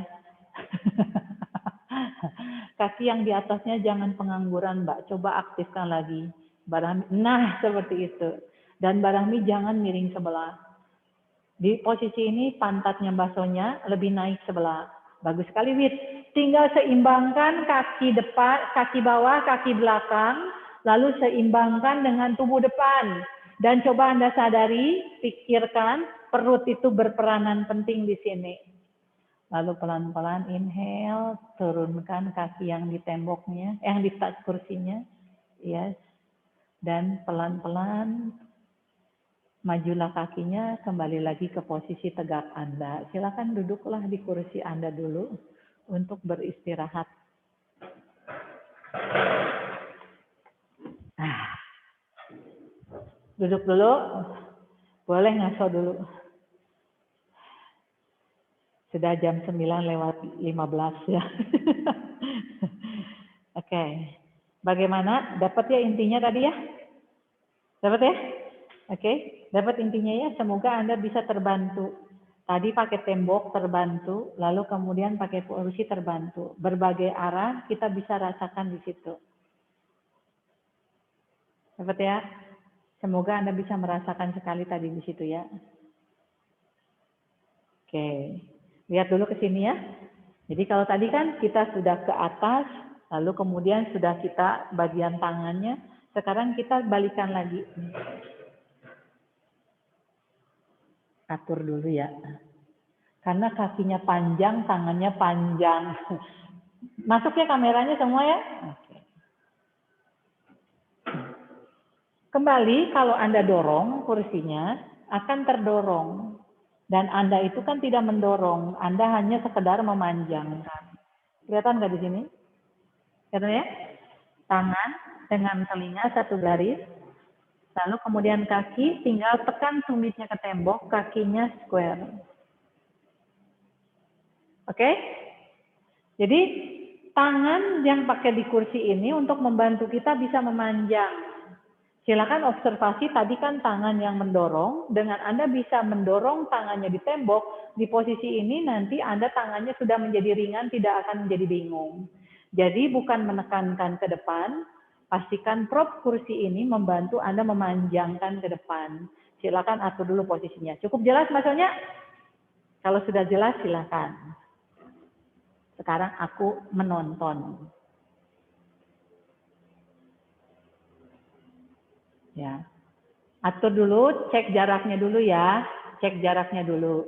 Kaki yang di atasnya jangan pengangguran Mbak, coba aktifkan lagi. Mbak Rahmi, nah seperti itu. Dan Mbak Rahmi jangan miring sebelah. Di posisi ini pantatnya basonya lebih naik sebelah. Bagus sekali Wid. Tinggal seimbangkan kaki depan, kaki bawah, kaki belakang, lalu seimbangkan dengan tubuh depan. Dan coba Anda sadari, pikirkan perut itu berperanan penting di sini. Lalu pelan-pelan inhale, turunkan kaki yang di temboknya, yang di touch kursinya. Yes. Dan pelan-pelan Majulah kakinya, kembali lagi ke posisi tegak Anda. Silakan duduklah di kursi Anda dulu untuk beristirahat. Duduk dulu, boleh ngaso dulu. Sudah jam 9:15 ya. Oke. Bagaimana? Dapat ya intinya tadi ya? Dapat ya? Oke. Dapat intinya ya? Semoga Anda bisa terbantu. Tadi pakai tembok terbantu, lalu kemudian pakai kursi terbantu. Berbagai arah kita bisa rasakan di situ. Dapat ya? Semoga Anda bisa merasakan sekali tadi di situ ya. Oke. Lihat dulu ke sini ya. Jadi kalau tadi kan kita sudah ke atas, lalu kemudian sudah kita bagian tangannya, sekarang kita balikan lagi. Atur dulu ya. Karena kakinya panjang, tangannya panjang. Masuk ya kameranya semua ya? Oke. Kembali kalau Anda dorong kursinya, akan terdorong. Dan Anda itu kan tidak mendorong, Anda hanya sekedar memanjangkan. Kelihatan nggak di sini? Kelihatan ya? Tangan dengan telinga satu garis, lalu kemudian kaki tinggal tekan tumitnya ke tembok, kakinya square. Oke? Jadi tangan yang pakai di kursi ini untuk membantu kita bisa memanjang. Silakan observasi tadi kan tangan yang mendorong, dengan Anda bisa mendorong tangannya di tembok, di posisi ini nanti Anda tangannya sudah menjadi ringan, tidak akan menjadi bingung. Jadi bukan menekankan ke depan, pastikan prop kursi ini membantu Anda memanjangkan ke depan. Silakan atur dulu posisinya. Cukup jelas maksudnya? Kalau sudah jelas silakan. Sekarang aku menonton. Ya. Atur dulu, cek jaraknya dulu ya. Cek jaraknya dulu.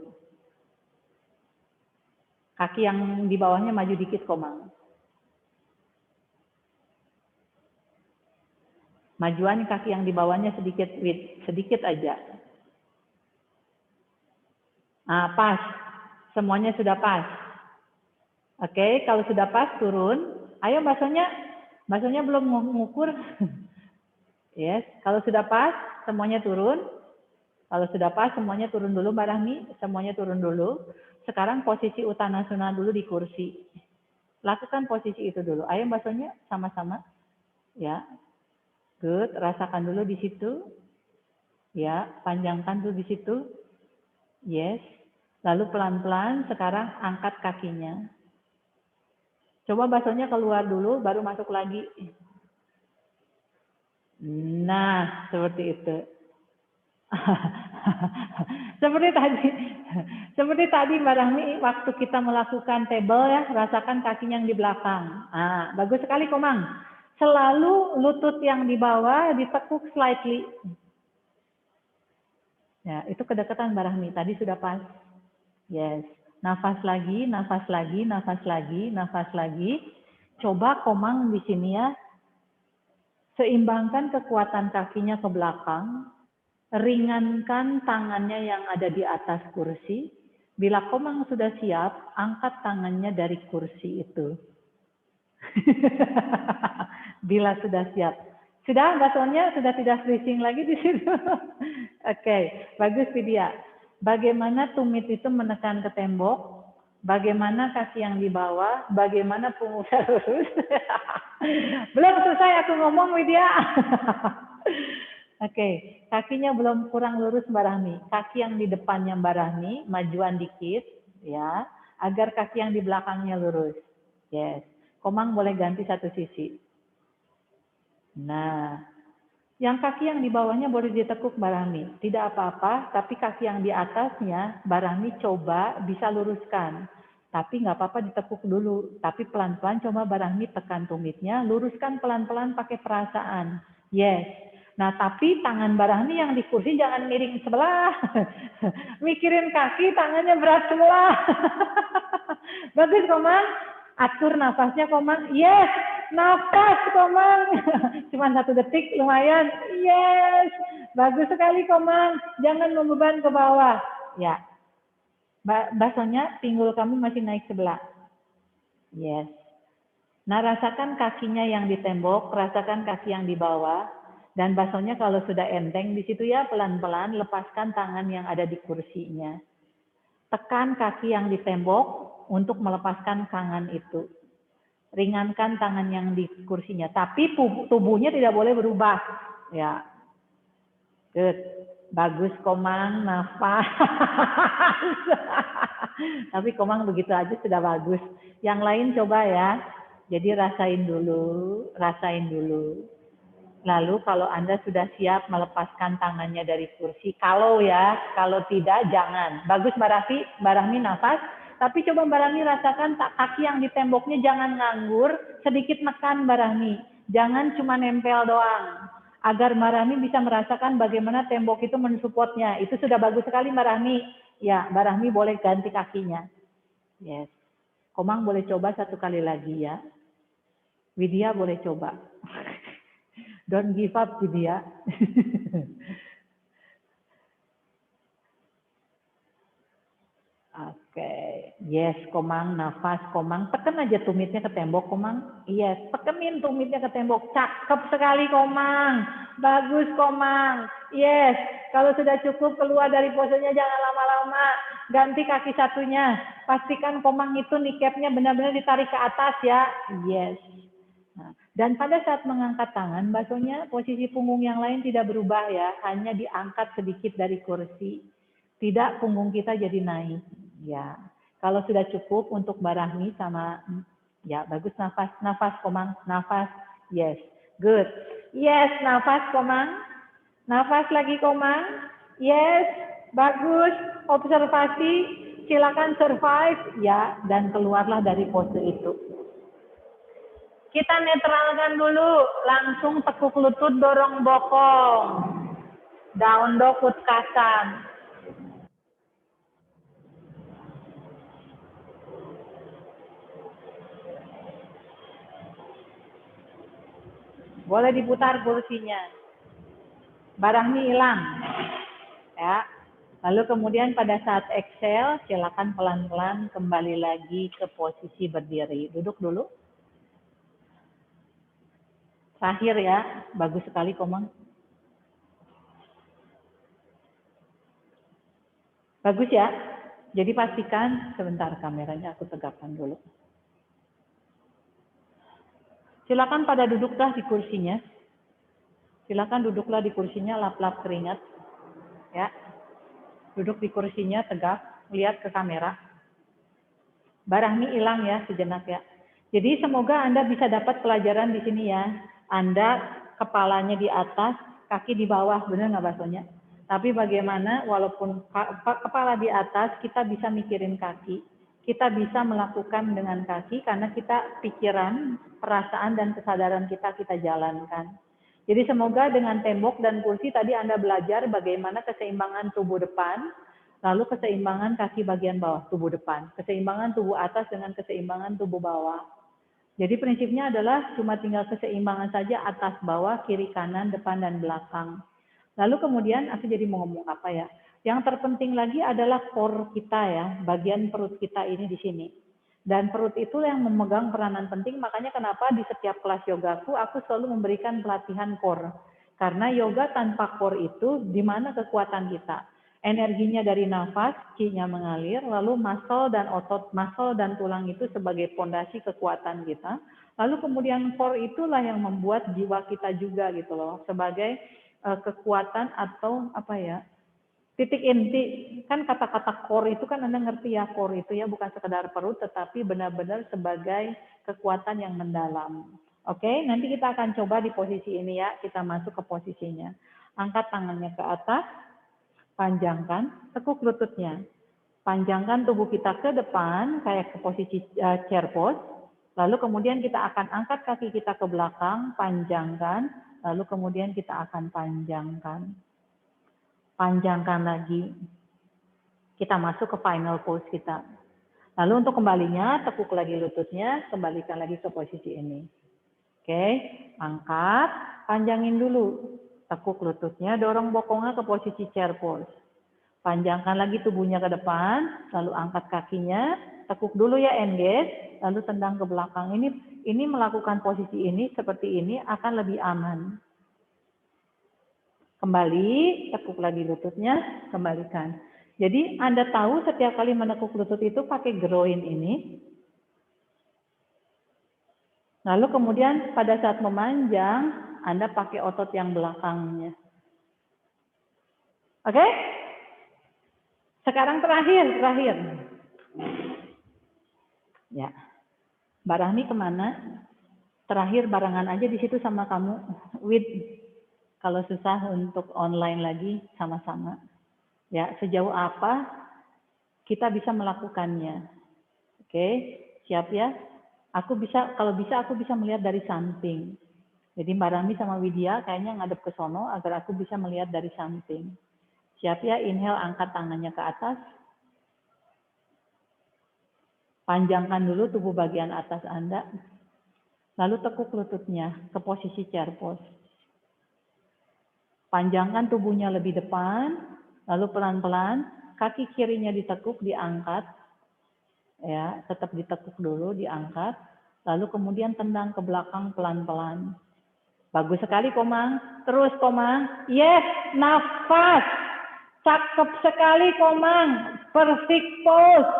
Kaki yang di bawahnya maju dikit, Komang. Majuan kaki yang di bawahnya sedikit, sedikit aja. Nah, pas. Semuanya sudah pas. Oke, kalau sudah pas, turun. Ayo baksonya belum mengukur. Yes, kalau sudah pas, semuanya turun. Kalau sudah pas, semuanya turun dulu, Mbak Rahmi. Semuanya turun dulu. Sekarang posisi Uttanasana dulu di kursi. Lakukan posisi itu dulu. Ayo baksonya sama-sama. Ya, good. Rasakan dulu di situ. Ya, panjangkan dulu di situ. Yes. Lalu pelan-pelan sekarang angkat kakinya. Coba baksonya keluar dulu, baru masuk lagi. Nah, seperti itu. seperti tadi Mbak Rahmi, waktu kita melakukan table ya, rasakan kakinya yang di belakang. Ah, bagus sekali Komang. Selalu lutut yang di bawah ditekuk slightly. Ya, itu kedekatan Mbak Rahmi. Tadi sudah pas. Yes. Nafas lagi, nafas lagi, nafas lagi, nafas lagi. Coba Komang di sini ya. Seimbangkan kekuatan kakinya ke belakang. Ringankan tangannya yang ada di atas kursi. Bila Komang sudah siap, angkat tangannya dari kursi itu. Bila sudah siap. Sudah, baksonya sudah tidak freezing lagi di situ. Oke, bagus Vidya. Bagaimana tumit itu menekan ke tembok? Bagaimana kaki yang di bawah? Bagaimana punggung lurus? Belum selesai aku ngomong, Widya. Oke, kakinya belum kurang lurus Mbak Rahmi. Kaki yang di depannya Mbak Rahmi, majuan dikit, ya, agar kaki yang di belakangnya lurus. Yes. Komang boleh ganti satu sisi. Nah, yang kaki yang di bawahnya boleh ditekuk Mbak Rahmi. Tidak apa-apa, tapi kaki yang di atasnya Mbak Rahmi coba bisa luruskan. Tapi nggak apa-apa ditekuk dulu. Tapi pelan-pelan coba Mbak Rahmi tekan tumitnya, luruskan pelan-pelan pakai perasaan. Yes. Nah, tapi tangan Mbak Rahmi yang di kursi jangan miring sebelah. Mikirin kaki, tangannya berat sebelah. Bagus, Komang. Atur nafasnya, Komang. Yes, nafas, Komang. Cuma 1 detik, lumayan. Yes, Bagus sekali Komang. Jangan membeban ke bawah. Ya. Basonya pinggul kamu masih naik sebelah. Yes. Nah, rasakan kakinya yang di tembok, rasakan kaki yang di bawah. Dan basonya kalau sudah enteng di situ ya pelan-pelan lepaskan tangan yang ada di kursinya. Tekan kaki yang di tembok untuk melepaskan tangan itu. Ringankan tangan yang di kursinya, tapi tubuhnya tidak boleh berubah. Ya. Good. Bagus Komang, nafas. Tapi Komang begitu aja sudah bagus. Yang lain coba ya. Jadi rasain dulu. Lalu kalau Anda sudah siap melepaskan tangannya dari kursi, kalau tidak jangan. Bagus Mbak Rahmi nafas. Tapi coba Mbak Rahmi rasakan kaki yang di temboknya jangan nganggur, sedikit nekan Mbak Rahmi. Jangan cuma nempel doang. Agar Mbak Rahmi bisa merasakan bagaimana tembok itu mensupportnya. Itu sudah bagus sekali Mbak Rahmi. Ya, Mbak Rahmi boleh ganti kakinya. Yes. Komang boleh coba satu kali lagi ya. Widya boleh coba. Don't give up Widya. Oke. Yes, Komang, nafas Komang. Tekan aja tumitnya ke tembok Komang. Yes, tekenin tumitnya ke tembok. Cakep sekali Komang. Bagus Komang. Yes, kalau sudah cukup keluar dari posenya jangan lama-lama. Ganti kaki satunya. Pastikan Komang itu kneecapnya benar-benar ditarik ke atas ya. Yes. Nah, dan pada saat mengangkat tangan, basonya posisi punggung yang lain tidak berubah ya. Hanya diangkat sedikit dari kursi. Tidak punggung kita jadi naik. Ya, kalau sudah cukup untuk Mbak Rahmi sama, ya bagus nafas Komang, nafas, yes, good, yes, nafas Komang, nafas lagi Komang, yes, bagus, observasi, silakan survive, ya, dan keluarlah dari pose itu. Kita netralkan dulu, langsung tekuk lutut dorong bokong, down dog utkasan. Boleh diputar kursinya. Barangnya hilang. Ya. Lalu kemudian pada saat exhale, silakan pelan-pelan kembali lagi ke posisi berdiri. Duduk dulu. Terakhir ya, bagus sekali Komang. Bagus ya. Jadi pastikan, sebentar kameranya aku tegakkan dulu. Silakan pada duduklah di kursinya. Silakan duduklah di kursinya, lap-lap keringat. Ya. Duduk di kursinya tegak, lihat ke kamera. Barangnya hilang ya sejenak ya. Jadi semoga Anda bisa dapat pelajaran di sini ya. Anda kepalanya di atas, kaki di bawah, benar nggak basonya? Tapi bagaimana walaupun kepala di atas, kita bisa mikirin kaki. Kita bisa melakukan dengan kaki karena kita pikiran, perasaan, dan kesadaran kita jalankan. Jadi semoga dengan tembok dan kursi tadi Anda belajar bagaimana keseimbangan tubuh depan, lalu keseimbangan kaki bagian bawah tubuh depan, keseimbangan tubuh atas dengan keseimbangan tubuh bawah. Jadi prinsipnya adalah cuma tinggal keseimbangan saja atas bawah, kiri kanan, depan dan belakang. Lalu kemudian aku jadi mau ngomong apa ya? Yang terpenting lagi adalah core kita ya, bagian perut kita ini di sini. Dan perut itu yang memegang peranan penting, makanya kenapa di setiap kelas yogaku aku selalu memberikan pelatihan core. Karena yoga tanpa core itu di mana kekuatan kita? Energinya dari nafas, ki-nya mengalir, lalu muscle dan otot, muscle dan tulang itu sebagai fondasi kekuatan kita. Lalu kemudian core itulah yang membuat jiwa kita juga gitu loh, sebagai kekuatan atau apa ya? Titik inti, kan kata-kata core itu kan Anda ngerti ya, core itu ya bukan sekedar perut, tetapi benar-benar sebagai kekuatan yang mendalam. Oke, nanti kita akan coba di posisi ini ya, kita masuk ke posisinya. Angkat tangannya ke atas, panjangkan, tekuk lututnya. Panjangkan tubuh kita ke depan, kayak ke posisi chair pose. Lalu kemudian kita akan angkat kaki kita ke belakang, panjangkan, lalu kemudian kita akan panjangkan. Panjangkan lagi. Kita masuk ke final pose kita. Lalu untuk kembalinya, tekuk lagi lututnya, kembalikan lagi ke posisi ini. Oke, angkat, panjangin dulu. Tekuk lututnya, dorong bokongnya ke posisi chair pose. Panjangkan lagi tubuhnya ke depan, lalu angkat kakinya, tekuk dulu ya engage, lalu tendang ke belakang. Ini melakukan posisi ini seperti ini akan lebih aman. Kembali, tekuk lagi lututnya, kembalikan. Jadi Anda tahu setiap kali menekuk lutut itu pakai groin ini. Lalu kemudian pada saat memanjang, Anda pakai otot yang belakangnya. Oke? Sekarang terakhir. Ya. Mbak Rahmi kemana? Terakhir barengan aja di situ sama kamu. Kalau susah untuk online lagi sama-sama. Ya, sejauh apa kita bisa melakukannya. Oke, siap ya? Kalau bisa aku bisa melihat dari samping. Jadi Mbak Rami sama Widya kayaknya ngadep ke sono agar aku bisa melihat dari samping. Siap ya? Inhale, angkat tangannya ke atas. Panjangkan dulu tubuh bagian atas Anda. Lalu tekuk lututnya ke posisi chair pose. Panjangkan tubuhnya lebih depan, lalu pelan-pelan kaki kirinya ditekuk, diangkat. Ya, tetap ditekuk dulu, diangkat. Lalu kemudian tendang ke belakang pelan-pelan. Bagus sekali Komang. Terus Komang. Yes, nafas. Cakep sekali Komang. Perfect pose.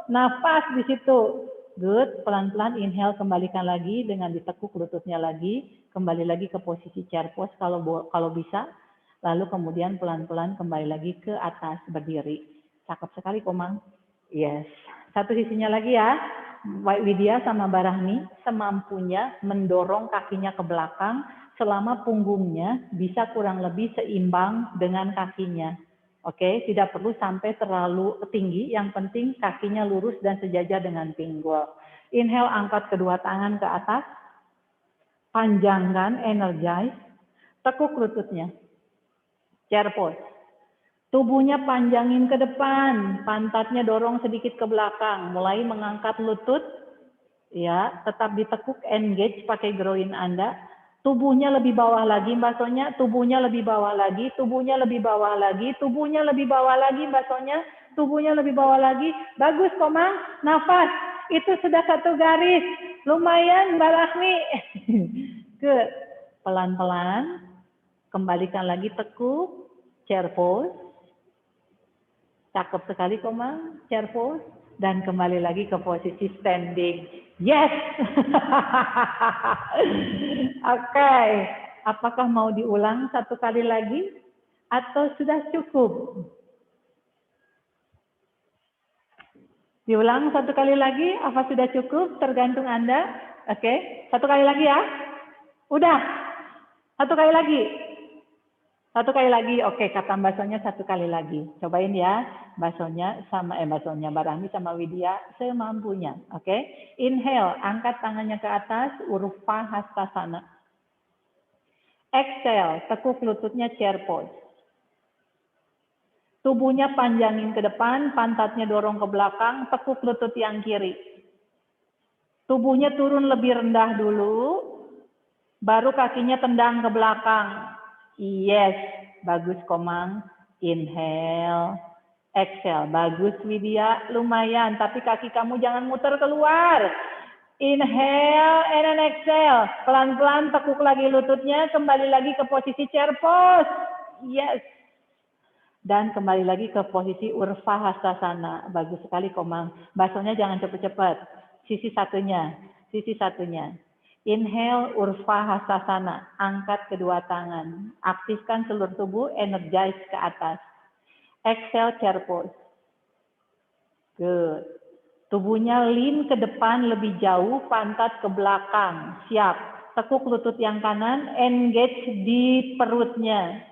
Nafas di situ. Good. Pelan-pelan inhale, kembalikan lagi dengan ditekuk lututnya lagi. Kembali lagi ke posisi chair pose kalau bisa. Lalu kemudian pelan-pelan kembali lagi ke atas berdiri. Cakep sekali Komang. Yes. Satu sisinya lagi ya. Widya sama Barahmi semampunya mendorong kakinya ke belakang selama punggungnya bisa kurang lebih seimbang dengan kakinya. Oke, tidak perlu sampai terlalu tinggi, yang penting kakinya lurus dan sejajar dengan pinggul. Inhale, angkat kedua tangan ke atas, panjangkan, energize, tekuk lututnya, chair pose. Tubuhnya panjangin ke depan, pantatnya dorong sedikit ke belakang, mulai mengangkat lutut, ya, tetap ditekuk, engage pakai groin Anda. Tubuhnya lebih bawah lagi Mbak Sonya, tubuhnya lebih bawah lagi, tubuhnya lebih bawah lagi, tubuhnya lebih bawah lagi Mbak Sonya, tubuhnya lebih bawah lagi. Bagus Komang, nafas. Itu sudah satu garis. Lumayan Mbak Rahmi. Good. Pelan-pelan, kembalikan lagi tekuk, chair pose. Cakep sekali Komang, chair pose. Dan kembali lagi ke posisi standing. Yes! Oke. Apakah mau diulang satu kali lagi? Atau sudah cukup? Diulang satu kali lagi, apa sudah cukup? Tergantung Anda. Oke. Satu kali lagi ya? Udah? Satu kali lagi? Satu kali lagi, oke, kata Mbak Sonya satu kali lagi. Cobain ya, Mbak Sonya, Mbak Rahmi sama Widya semampunya. Oke, inhale, angkat tangannya ke atas, Urva Hastasana. Exhale, tekuk lututnya chair pose. Tubuhnya panjangin ke depan, pantatnya dorong ke belakang, tekuk lutut yang kiri. Tubuhnya turun lebih rendah dulu, baru kakinya tendang ke belakang. Yes, bagus Komang. Inhale, exhale. Bagus Widya, lumayan. Tapi kaki kamu jangan muter keluar. Inhale and then exhale. Pelan-pelan tekuk lagi lututnya, kembali lagi ke posisi chair pose. Yes. Dan kembali lagi ke posisi Urva Hastasana. Bagus sekali Komang. Basonya jangan cepat-cepat. Sisi satunya. Inhale, Urva Hastasana. Angkat kedua tangan. Aktifkan seluruh tubuh, energize ke atas. Exhale, chair pose. Good. Tubuhnya lean ke depan lebih jauh, pantat ke belakang. Siap. Tekuk lutut yang kanan, engage di perutnya.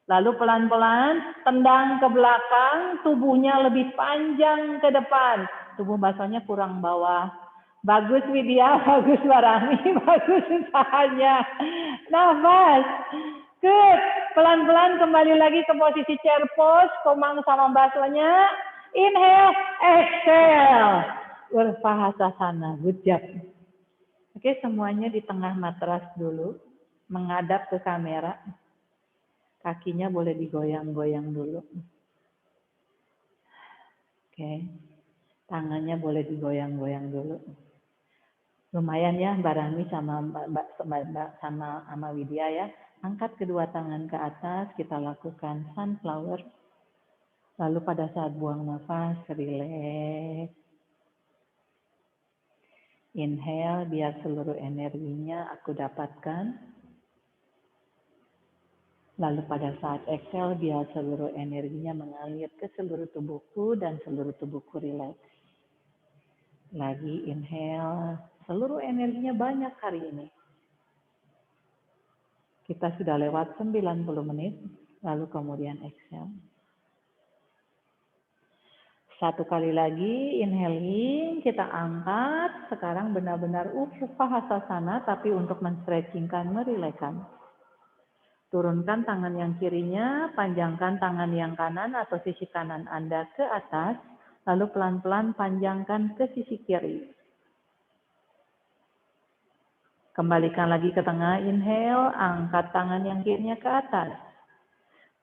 Lalu pelan-pelan, tendang ke belakang, tubuhnya lebih panjang ke depan. Tubuh basahnya kurang bawah. Bagus Widya, bagus Barami, bagus usahanya. Nafas. Good. Pelan-pelan kembali lagi ke posisi chair pose, Komang sama basahnya. Inhale, exhale. Urva Hastasana. Good job. Oke, semuanya di tengah matras dulu. Menghadap ke kamera. Kakinya boleh digoyang-goyang dulu. Oke. Tangannya boleh digoyang-goyang dulu. Lumayan ya Mbak Rahmi sama sama Widya ya. Angkat kedua tangan ke atas, kita lakukan sunflower. Lalu pada saat buang nafas, rileks. Inhale, biar seluruh energinya aku dapatkan. Lalu pada saat exhale, biar seluruh energinya mengalir ke seluruh tubuhku dan seluruh tubuhku rileks. Lagi inhale, seluruh energinya banyak hari ini. Kita sudah lewat 90 menit, lalu kemudian exhale. Satu kali lagi, inhaling, kita angkat. Sekarang benar-benar Upahasasana, tapi untuk men-stretchingkan, merilekkan. Turunkan tangan yang kirinya, panjangkan tangan yang kanan atau sisi kanan Anda ke atas, lalu pelan-pelan panjangkan ke sisi kiri. Kembalikan lagi ke tengah, inhale, angkat tangan yang kirinya ke atas.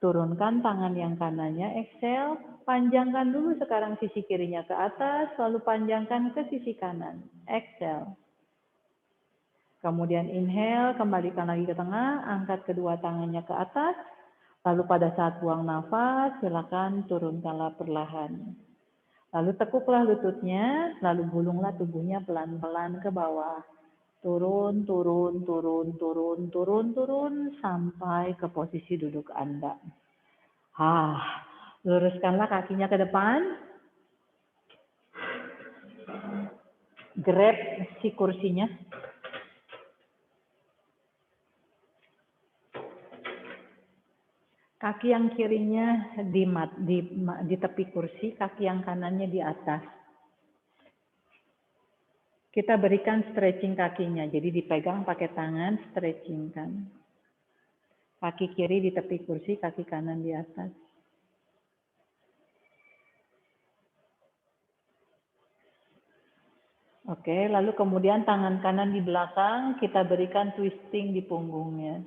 Turunkan tangan yang kanannya, exhale, panjangkan dulu sekarang sisi kirinya ke atas, lalu panjangkan ke sisi kanan, exhale. Kemudian inhale, kembalikan lagi ke tengah, angkat kedua tangannya ke atas, lalu pada saat buang nafas, silakan turunkanlah perlahan. Lalu tekuklah lututnya, lalu gulunglah tubuhnya pelan-pelan ke bawah. Turun, turun, turun, turun, turun, turun, sampai ke posisi duduk Anda. Luruskanlah kakinya ke depan. Grab si kursinya. Kaki yang kirinya di tepi kursi, kaki yang kanannya di atas. Kita berikan stretching kakinya, jadi dipegang pakai tangan, stretchingkan. Kaki kiri di tepi kursi, kaki kanan di atas. Oke, lalu kemudian tangan kanan di belakang, kita berikan twisting di punggungnya.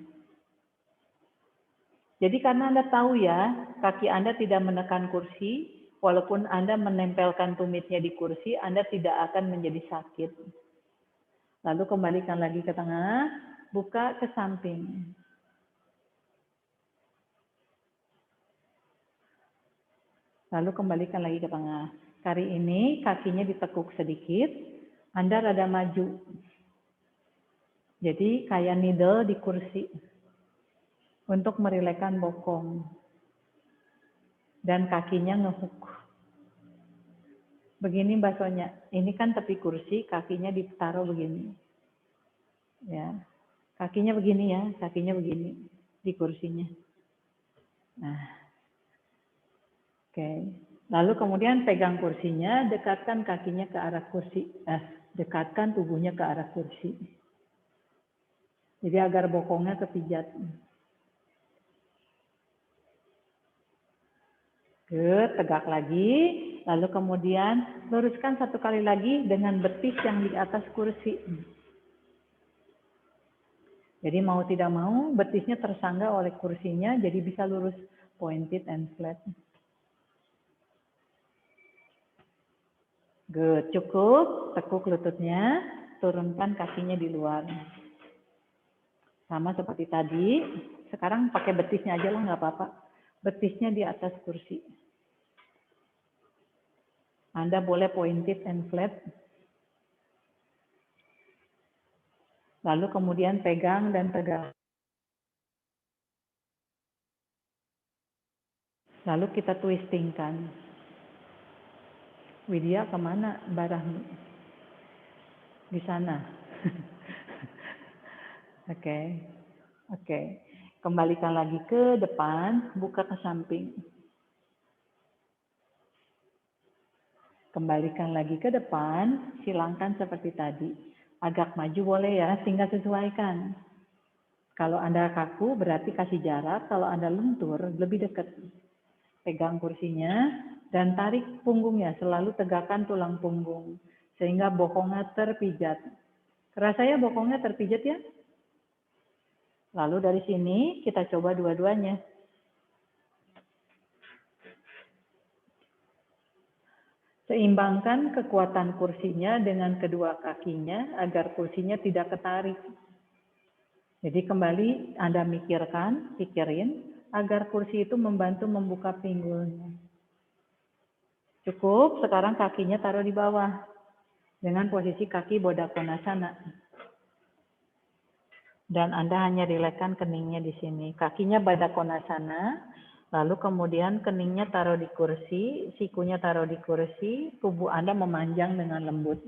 Jadi karena Anda tahu ya, kaki Anda tidak menekan kursi, walaupun Anda menempelkan tumitnya di kursi, Anda tidak akan menjadi sakit. Lalu kembalikan lagi ke tengah, buka ke samping. Lalu kembalikan lagi ke tengah. Kali ini kakinya ditekuk sedikit, Anda rada maju. Jadi kayak needle di kursi. Untuk merilekkan bokong. Dan kakinya ngehook. Begini Mbak Sonya, ini kan tepi kursi, kakinya ditaruh begini. Ya, kakinya begini ya, kakinya begini di kursinya. Nah, oke. Lalu kemudian pegang kursinya, dekatkan kakinya ke arah kursi, dekatkan tubuhnya ke arah kursi. Jadi agar bokongnya kepijat. Tegak lagi, lalu kemudian luruskan satu kali lagi dengan betis yang di atas kursi. Jadi mau tidak mau, betisnya tersangga oleh kursinya, jadi bisa lurus, pointed and flat. Good, cukup, tekuk lututnya, turunkan kakinya di luar. Sama seperti tadi, sekarang pakai betisnya aja lah, nggak apa-apa. Betisnya di atas kursi. Anda boleh pointed and flat. Lalu kemudian pegang dan pegang. Lalu kita twistingkan. Widya kemana Mbak Rahmi? Di sana. Oke. Kembalikan lagi ke depan, buka ke samping. Kembalikan lagi ke depan, silangkan seperti tadi. Agak maju boleh ya, sehingga sesuaikan. Kalau Anda kaku berarti kasih jarak, kalau Anda lentur lebih dekat. Pegang kursinya dan tarik punggungnya, selalu tegakkan tulang punggung. Sehingga bokongnya terpijat. Kerasa ya bokongnya terpijat ya? Lalu dari sini kita coba dua-duanya. Seimbangkan kekuatan kursinya dengan kedua kakinya agar kursinya tidak ketarik. Jadi kembali Anda pikirin agar kursi itu membantu membuka pinggulnya. Cukup, sekarang kakinya taruh di bawah dengan posisi kaki Baddha Konasana. Dan Anda hanya rilekskan keningnya di sini. Kakinya Baddha Konasana, lalu kemudian keningnya taruh di kursi, sikunya taruh di kursi, tubuh Anda memanjang dengan lembut.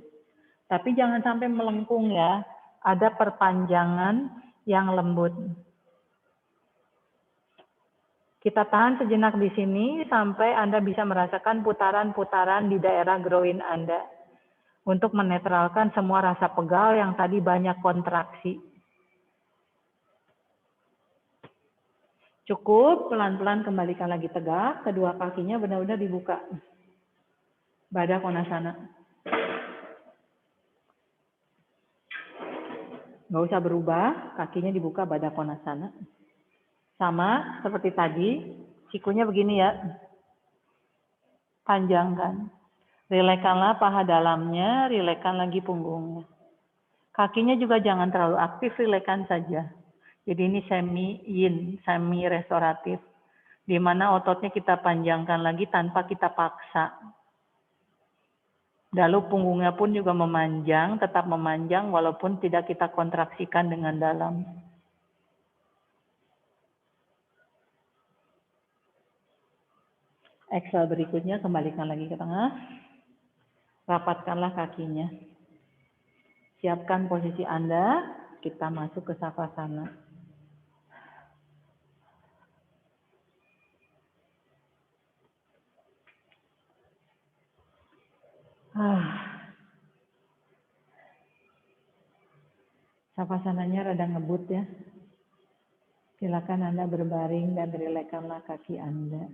Tapi jangan sampai melengkung ya, ada perpanjangan yang lembut. Kita tahan sejenak di sini sampai Anda bisa merasakan putaran-putaran di daerah groin Anda untuk menetralkan semua rasa pegal yang tadi banyak kontraksi. Cukup, pelan-pelan kembalikan lagi tegak, kedua kakinya benar-benar dibuka. Baddha Konasana. Nggak usah berubah, kakinya dibuka Baddha Konasana. Sama seperti tadi, sikunya begini ya. Panjangkan. Rilekskanlah paha dalamnya, rilekskan lagi punggungnya. Kakinya juga jangan terlalu aktif, rilekskan saja. Jadi ini semi yin, semi restoratif. Di mana ototnya kita panjangkan lagi tanpa kita paksa. Lalu punggungnya pun juga memanjang, tetap memanjang walaupun tidak kita kontraksikan dengan dalam. Exhale berikutnya, kembalikan lagi ke tengah. Rapatkanlah kakinya. Siapkan posisi Anda, kita masuk ke Savasana. Savasananya rada ngebut ya. Silakan Anda berbaring dan rilekskanlah kaki Anda.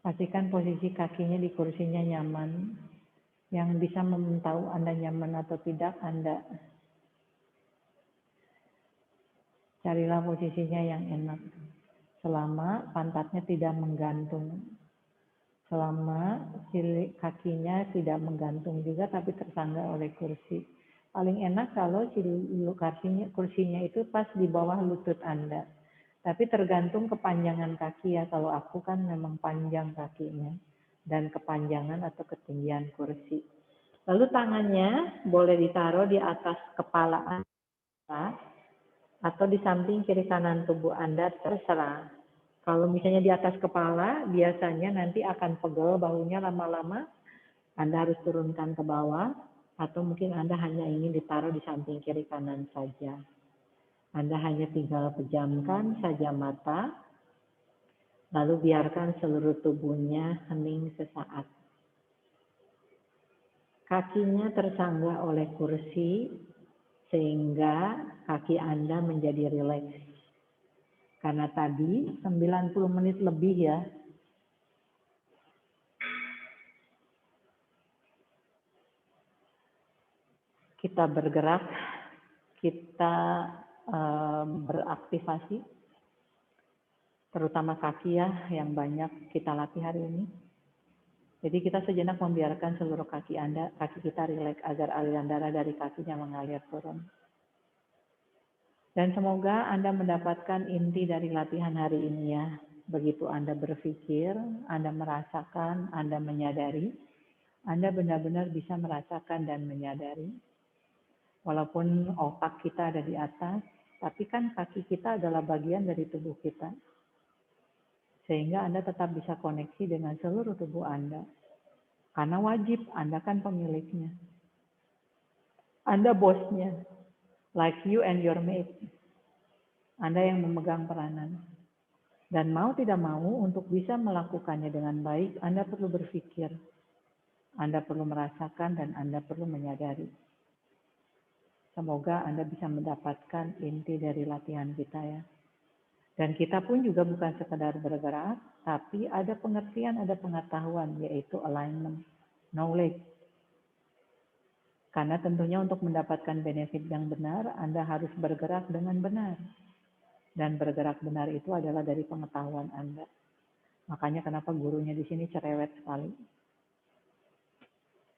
Pastikan posisi kakinya di kursinya nyaman. Yang bisa memberitahu Anda nyaman atau tidak, Anda carilah posisinya yang enak. Selama pantatnya tidak menggantung. Selama kakinya tidak menggantung juga tapi tersangga oleh kursi. Paling enak kalau kursinya itu pas di bawah lutut Anda. Tapi tergantung kepanjangan kaki ya. Kalau aku kan memang panjang kakinya. Dan kepanjangan atau ketinggian kursi. Lalu tangannya boleh ditaruh di atas kepala Anda. Atau di samping kiri kanan tubuh Anda, terserah. Kalau misalnya di atas kepala, biasanya nanti akan pegel bahunya lama-lama. Anda harus turunkan ke bawah. Atau mungkin Anda hanya ingin ditaruh di samping kiri kanan saja. Anda hanya tinggal pejamkan saja mata, lalu biarkan seluruh tubuhnya hening sesaat. Kakinya tersangga oleh kursi, sehingga kaki Anda menjadi rileks. Karena tadi 90 menit lebih ya. Kita bergerak, kita beraktivasi, terutama kaki ya yang banyak kita latih hari ini. Jadi kita sejenak membiarkan seluruh kaki kita rileks agar aliran darah dari kakinya mengalir turun. Dan semoga Anda mendapatkan inti dari latihan hari ini ya. Begitu Anda berpikir, Anda merasakan, Anda menyadari, Anda benar-benar bisa merasakan dan menyadari. Walaupun otak kita ada di atas, tapi kan kaki kita adalah bagian dari tubuh kita. Sehingga Anda tetap bisa koneksi dengan seluruh tubuh Anda. Karena wajib, Anda kan pemiliknya. Anda bosnya. Like you and your mate. Anda yang memegang peranan. Dan mau tidak mau, untuk bisa melakukannya dengan baik, Anda perlu berpikir. Anda perlu merasakan dan Anda perlu menyadari. Semoga Anda bisa mendapatkan inti dari latihan kita ya. Dan kita pun juga bukan sekedar bergerak, tapi ada pengertian, ada pengetahuan, yaitu alignment, knowledge. Karena tentunya untuk mendapatkan benefit yang benar, Anda harus bergerak dengan benar. Dan bergerak benar itu adalah dari pengetahuan Anda. Makanya kenapa gurunya di sini cerewet sekali.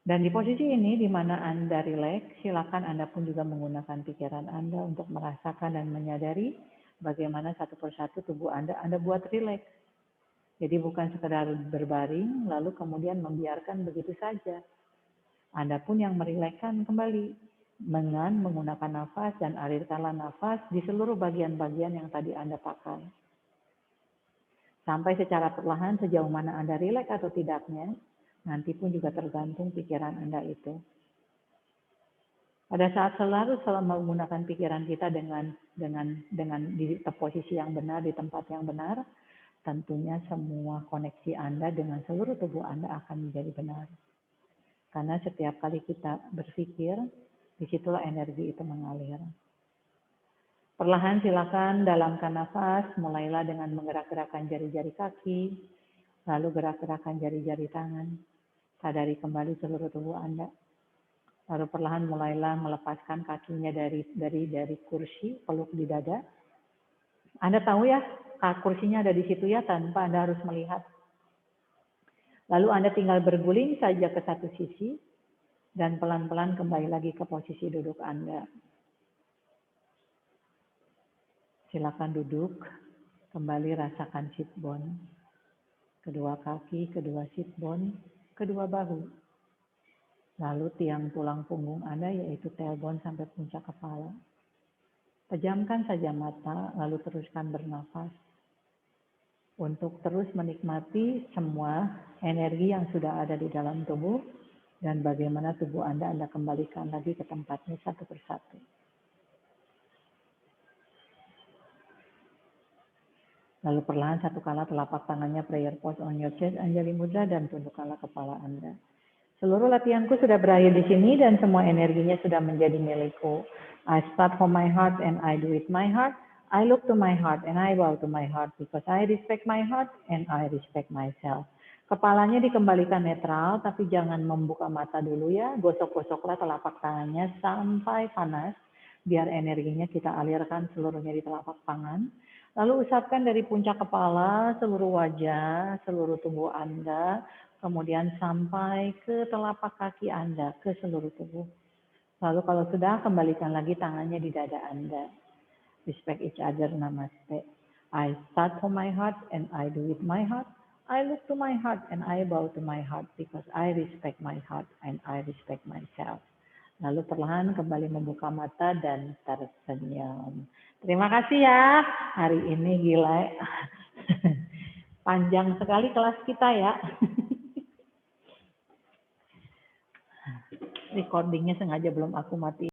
Dan di posisi ini, di mana Anda rileks, silakan Anda pun juga menggunakan pikiran Anda untuk merasakan dan menyadari bagaimana satu persatu tubuh Anda buat rileks. Jadi bukan sekedar berbaring, lalu kemudian membiarkan begitu saja. Anda pun yang merilekskan kembali dengan menggunakan nafas dan alirkanlah nafas di seluruh bagian-bagian yang tadi Anda pakai. Sampai secara perlahan sejauh mana Anda rileks atau tidaknya, nanti pun juga tergantung pikiran Anda itu. Pada saat selalu menggunakan pikiran kita dengan di posisi yang benar, di tempat yang benar, tentunya semua koneksi Anda dengan seluruh tubuh Anda akan menjadi benar. Karena setiap kali kita berpikir, disitulah energi itu mengalir. Perlahan silakan dalamkan nafas, mulailah dengan menggerak-gerakkan jari-jari kaki, lalu gerak-gerakkan jari-jari tangan. Sadari kembali seluruh tubuh Anda. Lalu perlahan mulailah melepaskan kakinya dari kursi, peluk di dada. Anda tahu ya, kursinya ada di situ ya, tanpa Anda harus melihat. Lalu Anda tinggal berguling saja ke satu sisi, dan pelan-pelan kembali lagi ke posisi duduk Anda. Silakan duduk, kembali rasakan sit bone. Kedua kaki, kedua sit bone, kedua bahu. Lalu tiang tulang punggung Anda yaitu tailbone sampai puncak kepala. Pejamkan saja mata, lalu teruskan bernafas. Untuk terus menikmati semua energi yang sudah ada di dalam tubuh dan bagaimana tubuh Anda kembalikan lagi ke tempatnya satu persatu. Lalu perlahan satu kala telapak tangannya prayer pose on your chest, Anjali Mudra, dan tundukkanlah kepala Anda. Seluruh latihanku sudah berakhir di sini dan semua energinya sudah menjadi milikku. I start from my heart and I do it my heart. I look to my heart and I bow to my heart because I respect my heart and I respect myself. Kepalanya dikembalikan netral, tapi jangan membuka mata dulu ya. Gosok-gosoklah telapak tangannya sampai panas, biar energinya kita alirkan seluruhnya di telapak tangan. Lalu usapkan dari puncak kepala, seluruh wajah, seluruh tubuh Anda, kemudian sampai ke telapak kaki Anda, ke seluruh tubuh. Lalu kalau sudah, kembalikan lagi tangannya di dada Anda. Respect each other, namaste. I start from my heart and I do it my heart. I look to my heart and I bow to my heart because I respect my heart and I respect myself. Lalu perlahan kembali membuka mata dan tersenyum. Terima kasih ya. Hari ini gila. Panjang sekali kelas kita ya. Recordingnya sengaja belum aku matiin.